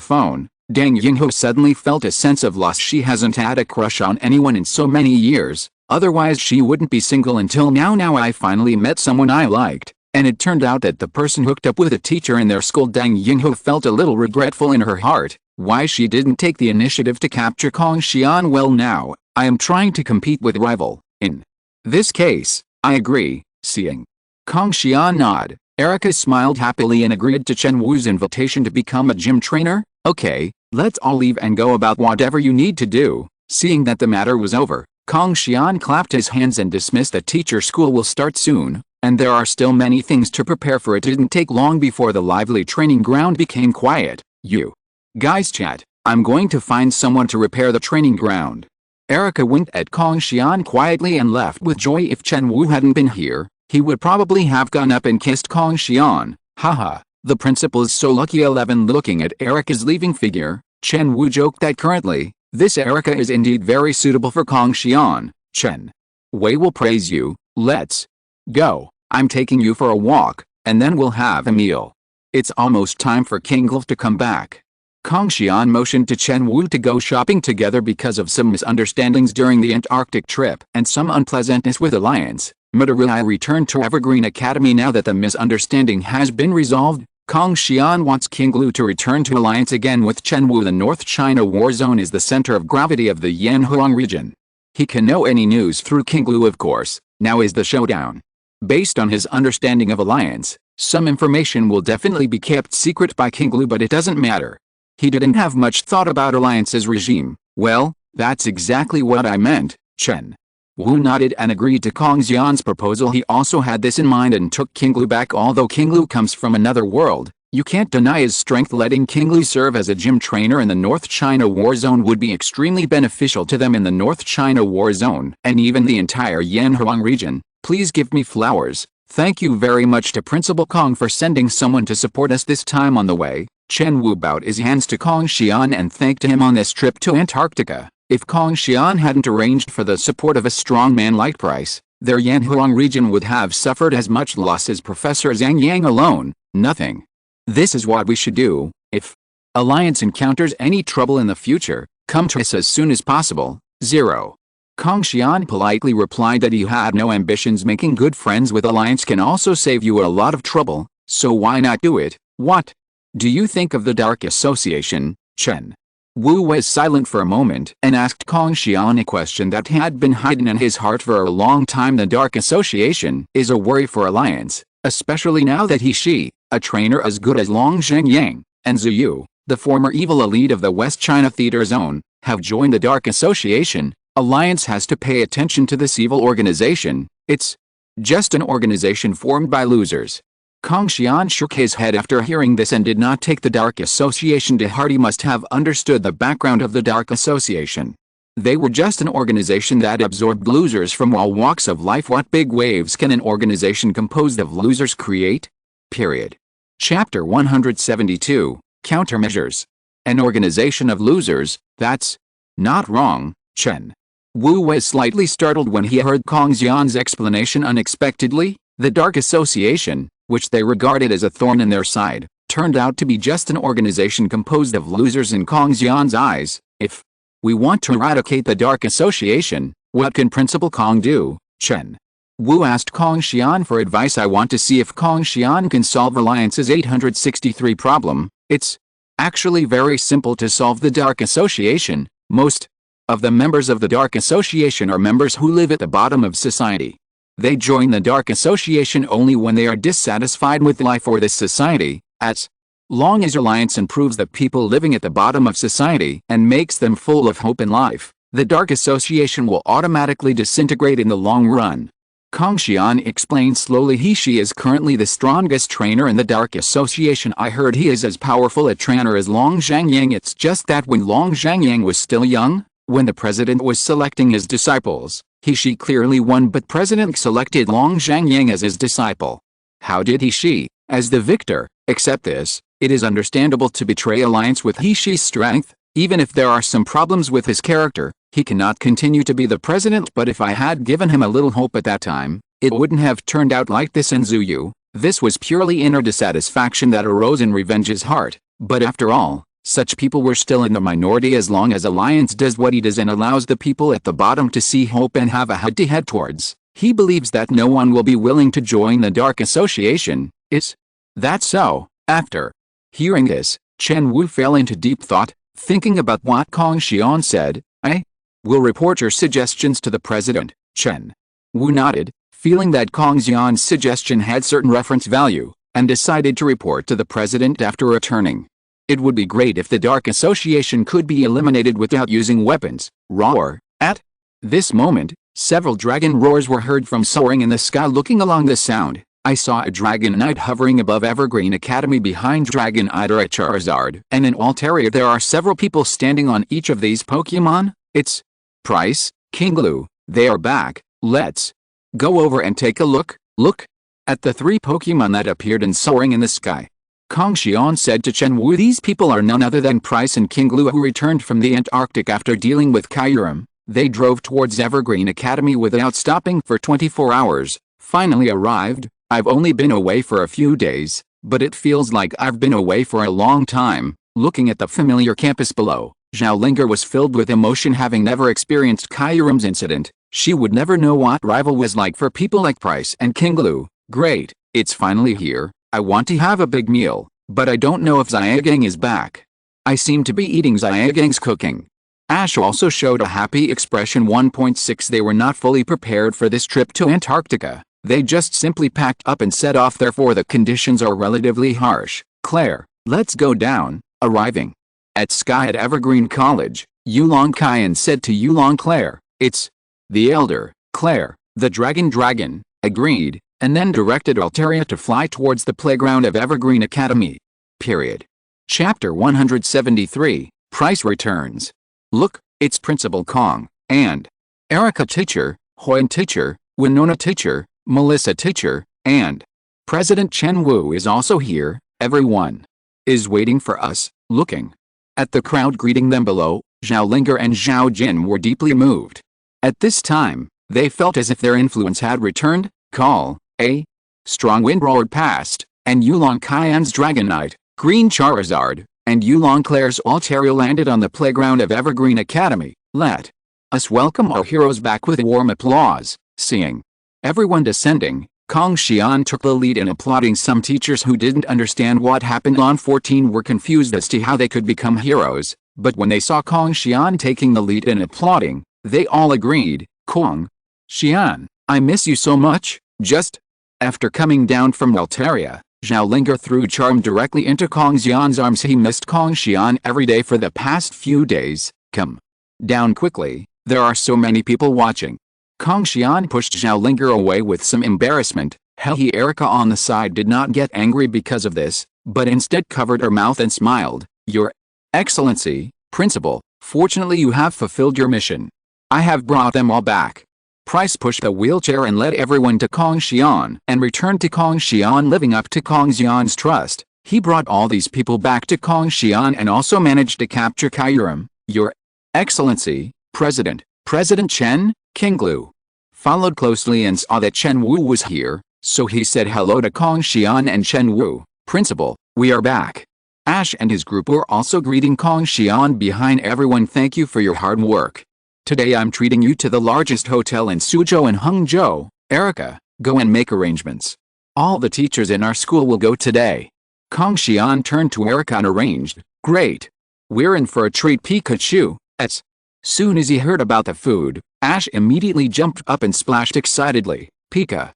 phone, Dang Yinghu suddenly felt a sense of loss. She hasn't had a crush on anyone in so many years, otherwise she wouldn't be single until now. Now I finally met someone I liked, and it turned out that the person hooked up with a teacher in their school. Dang Yinghu felt a little regretful in her heart. Why she didn't take the initiative to capture Kong Xian? Well, now I am trying to compete with rival. In this case, I agree. Seeing Kong Xian nod, Erica smiled happily and agreed to Chen Wu's invitation to become a gym trainer. Okay, let's all leave and go about whatever you need to do. Seeing that the matter was over, Kong Xian clapped his hands and dismissed the teacher. School will start soon, and there are still many things to prepare for. It didn't take long before the lively training ground became quiet. You guys chat. I'm going to find someone to repair the training ground. Erica winked at Kong Xian quietly and left with joy. If Chen Wu hadn't been here, he would probably have gone up and kissed Kong Xian. Haha, the principal is so lucky. 11. Looking at Erica's leaving figure, Chen Wu joked that currently, this Erica is indeed very suitable for Kong Xian. Chen Wei will praise you. Let's go. I'm taking you for a walk, and then we'll have a meal. It's almost time for King Glove to come back. Kong Xian motioned to Chen Wu to go shopping together because of some misunderstandings during the Antarctic trip and some unpleasantness with Alliance. Madarui returned to Evergreen Academy. Now that the misunderstanding has been resolved, Kong Xian wants King Lu to return to Alliance again with Chen Wu. The North China War Zone is the center of gravity of the Yanhuang region. He can know any news through King Lu, of course. Now is the showdown. Based on his understanding of Alliance, some information will definitely be kept secret by King Lu, but it doesn't matter. He didn't have much thought about Alliance's regime. Well, that's exactly what I meant. Chen Wu nodded and agreed to Kong Xian's proposal. He also had this in mind and took King Lu back. Although King Lu comes from another world, you can't deny his strength. Letting King Lu serve as a gym trainer in the North China War Zone would be extremely beneficial to them in the North China War Zone and even the entire Yanhuang region. Please give me flowers. Thank you very much to Principal Kong for sending someone to support us this time. On the way, Chen Wu bowed his hands to Kong Xian and thanked him on this trip to Antarctica. If Kong Xian hadn't arranged for the support of a strong man like Pryce, their Yanhuang region would have suffered as much loss as Professor Zhang Yang alone. Nothing. This is what we should do. If Alliance encounters any trouble in the future, come to us as soon as possible. 0. Kong Xian politely replied that he had no ambitions. Making good friends with Alliance can also save you a lot of trouble, so why not do it? What do you think of the Dark Association, Chen? Wu was silent for a moment and asked Kong Xian a question that had been hidden in his heart for a long time. The Dark Association is a worry for Alliance, especially now that she, a trainer as good as Long Zhengyang, and Zhu Yu, the former evil elite of the West China Theater Zone, have joined the Dark Association. Alliance has to pay attention to this evil organization. It's just an organization formed by losers. Kong Xian shook his head after hearing this and did not take the Dark Association to heart. He must have understood the background of the Dark Association. They were just an organization that absorbed losers from all walks of life. What big waves can an organization composed of losers create? Period. Chapter 172, Countermeasures. An organization of losers, that's not wrong, Chen. Wu was slightly startled when he heard Kong Xian's explanation. Unexpectedly, the Dark Association, which they regarded as a thorn in their side, turned out to be just an organization composed of losers in Kong Xian's eyes. If we want to eradicate the Dark Association, what can Principal Kong do, Chen? Wu asked Kong Xian for advice. I want to see if Kong Xian can solve Alliance's 863 problem. It's actually very simple to solve the Dark Association. Most of the members of the Dark Association are members who live at the bottom of society. They join the Dark Association only when they are dissatisfied with life or this society. As long as Alliance improves the people living at the bottom of society and makes them full of hope in life, the Dark Association will automatically disintegrate in the long run. Kong Xian explained slowly. She is currently the strongest trainer in the Dark Association. I heard he is as powerful a trainer as Long Zhengyang. It's just that when Long Zhengyang was still young, when the president was selecting his disciples, she clearly won, but President selected Long Zhengyang as his disciple. How did she, as the victor, accept this? It is understandable to betray Alliance with Shi's strength. Even if there are some problems with his character, he cannot continue to be the president. But if I had given him a little hope at that time, it wouldn't have turned out like this. In Zhu Yu, this was purely inner dissatisfaction that arose in Revenge's heart. But after all, such people were still in the minority. As long as Alliance does what he does and allows the people at the bottom to see hope and have a head-to-head towards, he believes that no one will be willing to join the Dark Association. Is that so? After hearing this, Chen Wu fell into deep thought, thinking about what Kong Xian said. I will report your suggestions to the president, Chen. Wu nodded, feeling that Kong Xian's suggestion had certain reference value, and decided to report to the president after returning. It would be great if the Dark Association could be eliminated without using weapons. Roar. At this moment, several dragon roars were heard from soaring in the sky. Looking along the sound, I saw a Dragon Knight hovering above Evergreen Academy. Behind Dragon Knight are a Charizard and an Altaria. There are several people standing on each of these Pokémon. It's Pryce, Kinglu. They are back. Let's go over and take a look. Look at the three Pokémon that appeared and soaring in the sky. Kong Xian said to Chen Wu. These people are none other than Pryce and Kinglu, who returned from the Antarctic after dealing with Kyurem. They drove towards Evergreen Academy without stopping for 24 hours. Finally arrived. I've only been away for a few days, but it feels like I've been away for a long time. Looking at the familiar campus below, Zhao Linger was filled with emotion. Having never experienced Kyurem's incident, she would never know what rival was like for people like Pryce and Kinglu. Great, it's finally here. I want to have a big meal, but I don't know if Xiaogang is back. I seem to be eating Xiaogang's cooking. Ash also showed a happy expression. 1.6 They were not fully prepared for this trip to Antarctica. They just simply packed up and set off. Therefore the conditions are relatively harsh. Claire, let's go down. Arriving at Sky at Evergreen College, Yulong Qian said to Yulong Claire, it's the elder. Claire, the dragon, agreed, and then directed Altaria to fly towards the playground of Evergreen Academy. Period. Chapter 173, Pryce returns. Look, it's Principal Kong, and Erica teacher, Hoyan teacher, Winona teacher, Melissa teacher, and President Chen Wu is also here. Everyone is waiting for us. Looking at the crowd greeting them below, Zhao Linger and Zhao Jin were deeply moved. At this time, they felt as if their influence had returned. Call. A strong wind roared past, and Yulong Qian's Dragon Knight, Green Charizard, and Yulong Claire's Altaria landed on the playground of Evergreen Academy. Let Us welcome our heroes back with warm applause. Seeing everyone descending, Kong Xian took the lead in applauding. Some teachers who didn't understand what happened on 14 were confused as to how they could become heroes, but when they saw Kong Xian taking the lead in applauding, they all agreed. Kong Xian, I miss you so much. Just after coming down from Altaria, Xiaolinger threw charm directly into Kong Xian's arms. He missed Kong Xian every day for the past few days. Come down quickly, there are so many people watching. Kong Xian pushed Xiaolinger away with some embarrassment. Erica on the side did not get angry because of this, but instead covered her mouth and smiled. Your Excellency, Principal, fortunately you have fulfilled your mission. I have brought them all back. Pryce pushed the wheelchair and led everyone to Kong Xian and returned to Kong Xian. Living up to Kong Xian's trust, he brought all these people back to Kong Xian and also managed to capture Kyurem. Your Excellency, President Chen, King Lu followed closely and saw that Chen Wu was here, so he said hello to Kong Xian and Chen Wu. Principal, we are back. Ash and his group were also greeting Kong Xian behind everyone. Thank you for your hard work. Today I'm treating you to the largest hotel in Suzhou and Hangzhou. Erica, go and make arrangements. All the teachers in our school will go today. Kong Xian turned to Erica and arranged. Great. We're in for a treat. Pikachu. As soon as he heard about the food, Ash immediately jumped up and splashed excitedly. Pika.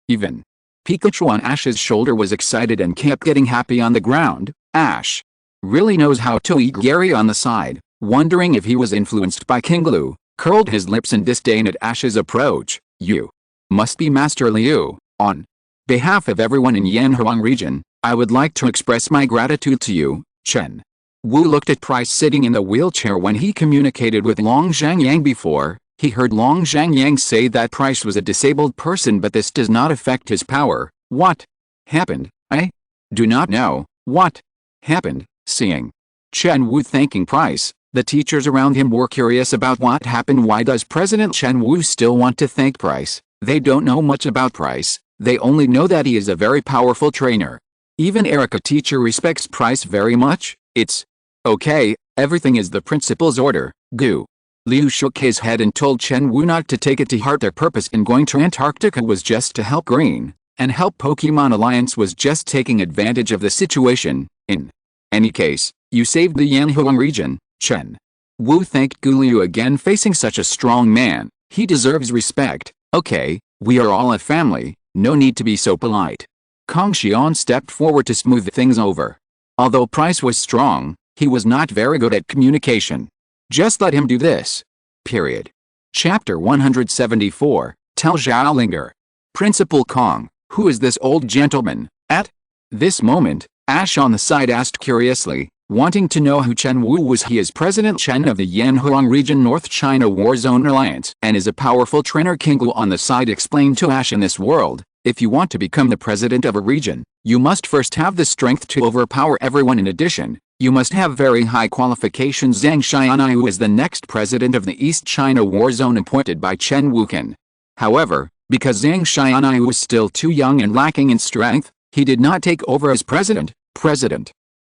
Even Pikachu on Ash's shoulder was excited and kept getting happy on the ground. Ash really knows how to eat. Gary on the side, wondering if he was influenced by King Lu, curled his lips in disdain at Ash's approach. You must be Master Liu. On behalf of everyone in Yanhuang region, I would like to express my gratitude to you. Chen Wu looked at Pryce sitting in the wheelchair. When he communicated with Long Zhangyang before, he heard Long Zhangyang say that Pryce was a disabled person, but this does not affect his power. What happened? I do not know. What happened? Seeing Chen Wu thanking Pryce, the teachers around him were curious about what happened. Why does President Chen Wu still want to thank Pryce? They don't know much about Pryce. They only know that he is a very powerful trainer. Even Erica teacher respects Pryce very much. It's okay, everything is the principal's order. Gu Liu shook his head and told Chen Wu not to take it to heart. Their purpose in going to Antarctica was just to help Green, and help Pokemon Alliance was just taking advantage of the situation. In any case, you saved the Yanhuang region. Chen Wu thanked Gu Liu again. Facing such a strong man, he deserves respect. Okay, we are all a family, no need to be so polite. Kong Xian stepped forward to smooth things over. Although Pryce was strong, he was not very good at communication. Just let him do this. Period. Chapter 174, Tell Xiaolinger. Principal Kong, who is this old gentleman? At this moment, Ash on the side asked curiously, wanting to know who Chen Wu was. He is President Chen of the Yanhuang region North China Warzone Alliance and is a powerful trainer. King Lu on the side explained to Ash, in this world, if you want to become the president of a region, you must first have the strength to overpower everyone. In addition, you must have very high qualifications. Zhang Xianyu is the next president of the East China Warzone appointed by Chen Wuken. However, because Zhang Xianyu was still too young and lacking in strength, he did not take over as president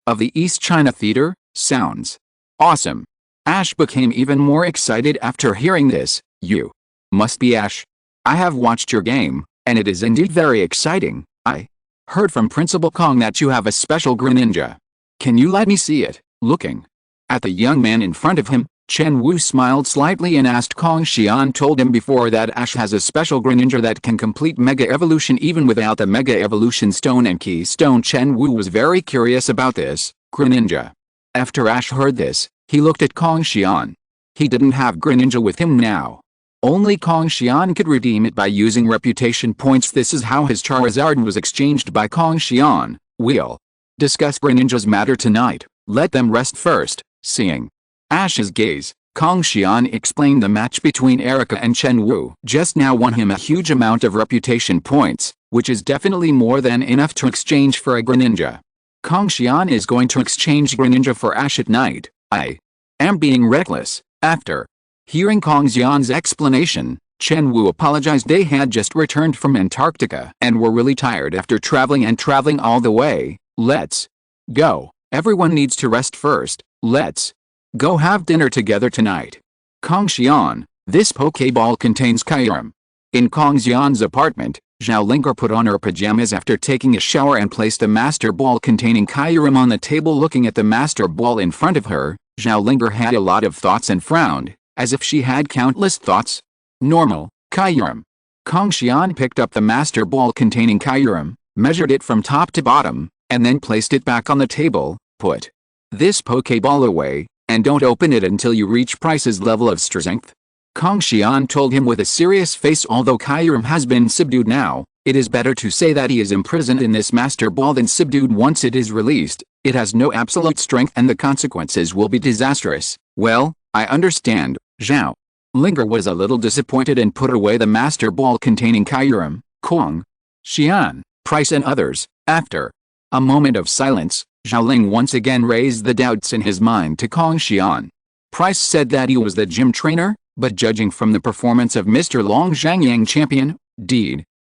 of the East China Theater. Sounds awesome. Ash became even more excited after hearing this. You must be Ash. I have watched your game, and it is indeed very exciting. I heard from Principal Kong that you have a special Greninja. Can you let me see it? Looking at the young man in front of him, Chen Wu smiled slightly and asked. Kong Xian told him before that Ash has a special Greninja that can complete Mega Evolution even without the Mega Evolution Stone and Key Stone. Chen Wu was very curious about this Greninja. After Ash heard this, he looked at Kong Xian. He didn't have Greninja with him now. Only Kong Xian could redeem it by using reputation points. This is how his Charizard was exchanged by Kong Xian. We'll discuss Greninja's matter tonight. Let them rest first. Seeing Ash's gaze, Kong Xian explained the match between Erica and Chen Wu just now won him a huge amount of reputation points, which is definitely more than enough to exchange for a Greninja. Kong Xian is going to exchange Greninja for Ash at night. I am being reckless. After hearing Kong Xian's explanation, Chen Wu apologized. They had just returned from Antarctica and were really tired after traveling all the way. Let's go. Everyone needs to rest first. Let's go have dinner together tonight. Kong Xian, this Pokeball contains Kyurem. In Kong Xian's apartment, Xiaolinger put on her pajamas after taking a shower and placed a Master Ball containing Kyurem on the table. Looking at the Master Ball in front of her, Xiaolinger had a lot of thoughts and frowned, as if she had countless thoughts. Normal, Kyurem. Kong Xian picked up the Master Ball containing Kyurem, measured it from top to bottom, and then placed it back on the table. Put this Pokeball away, and don't open it until you reach Pryce's level of strength. Kong Xian told him with a serious face. Although Kyurem has been subdued now, it is better to say that he is imprisoned in this Master Ball than subdued. Once it is released, it has no absolute strength and the consequences will be disastrous. Well, I understand. Xiaolinger was a little disappointed and put away the Master Ball containing Kyurem, Kong Xian, Pryce and others. After a moment of silence, Xiaoling once again raised the doubts in his mind to Kong Xian. Pryce said that he was the gym trainer, but judging from the performance of Mr. Long Zhangyang champion,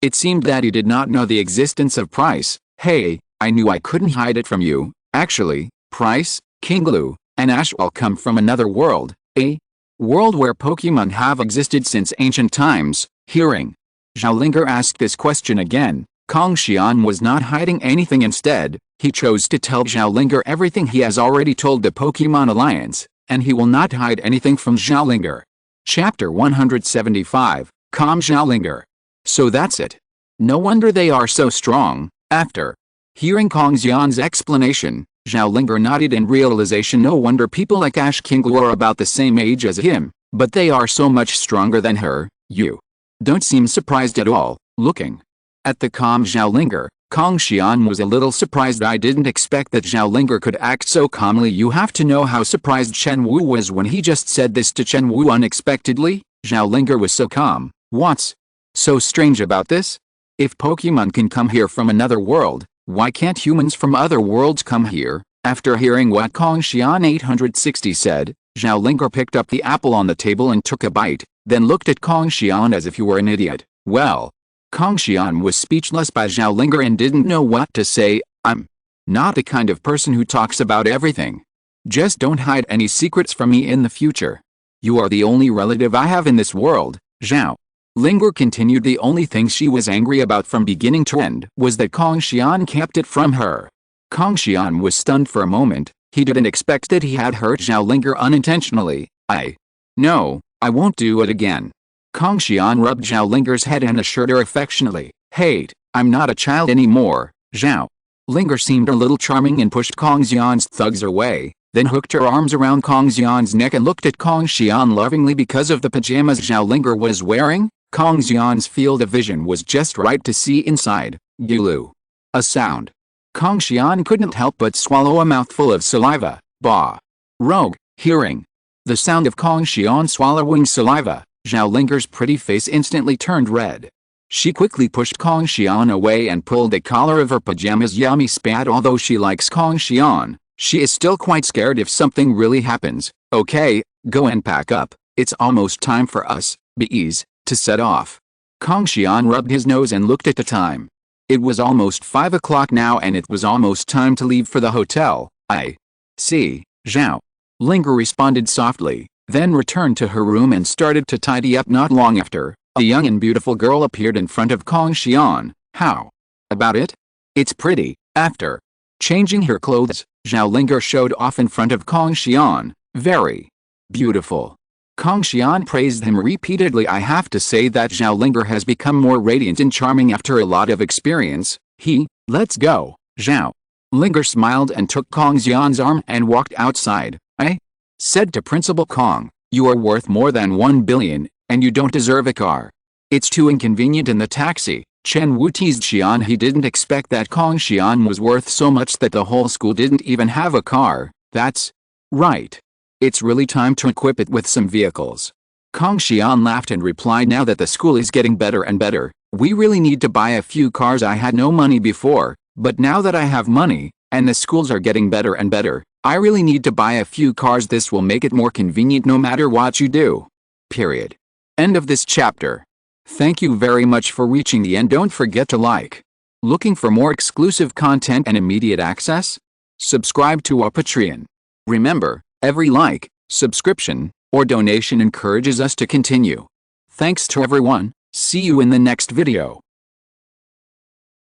it seemed that he did not know the existence of Pryce. Hey, I knew I couldn't hide it from you. Actually, Pryce, King Lu, and Ash all come from another world, a world where Pokemon have existed since ancient times. Hearing Xiaolinger ask this question again, Kong Xian was not hiding anything. Instead, he chose to tell Xiaolinger everything he has already told the Pokemon Alliance, and he will not hide anything from Xiaolinger. Chapter 175, Calm Xiaolinger. So that's it. No wonder they are so strong. After hearing Kong Xian's explanation, Xiaolinger nodded in realization. No wonder people like Ash King Lu are about the same age as him, but they are so much stronger than her. You don't seem surprised at all. Looking at the calm Xiaolinger, Kong Xian was a little surprised. I didn't expect that Xiaolinger could act so calmly. You have to know how surprised Chen Wu was when he just said this to Chen Wu unexpectedly. Xiaolinger was so calm. What's so strange about this? If Pokemon can come here from another world, why can't humans from other worlds come here? After hearing what Kong Xian 860 said, Xiaolinger picked up the apple on the table and took a bite, then looked at Kong Xian as if he were an idiot. Well, Kong Xian was speechless by Xiaolinger and didn't know what to say. I'm not the kind of person who talks about everything. Just don't hide any secrets from me in the future. You are the only relative I have in this world. Xiaolinger continued. The only thing she was angry about from beginning to end was that Kong Xian kept it from her. Kong Xian was stunned for a moment. He didn't expect that he had hurt Xiaolinger unintentionally. No, I won't do it again. Kong Xian rubbed Xiaolinger's head and assured her affectionately, "Hey, I'm not a child anymore." Xiaolinger seemed a little charming and pushed Kong Xian's thugs away, then hooked her arms around Kong Xian's neck and looked at Kong Xian lovingly. Because of the pajamas Xiaolinger was wearing, Kong Xian's field of vision was just right to see inside. Gulu. A sound. Kong Xian couldn't help but swallow a mouthful of saliva. Bah. Rogue. Hearing the sound of Kong Xian swallowing saliva, Xiaolinger's pretty face instantly turned red. She quickly pushed Kong Xian away and pulled the collar of her pajamas. Yummy spat. Although she likes Kong Xian, she is still quite scared if something really happens. Okay, go and pack up. It's almost time for us, bees, to set off. Kong Xian rubbed his nose and looked at the time. It was almost 5 o'clock now and it was almost time to leave for the hotel. I see. Xiaolinger responded softly, then returned to her room and started to tidy up. Not long after, a young and beautiful girl appeared in front of Kong Xian. How about it? It's pretty. After changing her clothes, Xiaolinger showed off in front of Kong Xian. Very beautiful. Kong Xian praised him repeatedly. I have to say that Xiaolinger has become more radiant and charming after a lot of experience. Let's go. Xiaolinger smiled and took Kong Xian's arm and walked outside. I said to Principal Kong, "You are worth more than 1 billion, and you don't deserve a car. It's too inconvenient in the taxi." Chen Wu teased Xian. He didn't expect that Kong Xian was worth so much that the whole school didn't even have a car. That's right. It's really time to equip it with some vehicles. Kong Xian laughed and replied, "Now that the school is getting better and better, we really need to buy a few cars. I had no money before, but now that I have money, and the schools are getting better and better, I really need to buy a few cars. This will make it more convenient no matter what you do." Period. End of this chapter. Thank you very much for reaching the end. Don't forget to like. Looking for more exclusive content and immediate access? Subscribe to our Patreon. Remember, every like, subscription, or donation encourages us to continue. Thanks to everyone, see you in the next video.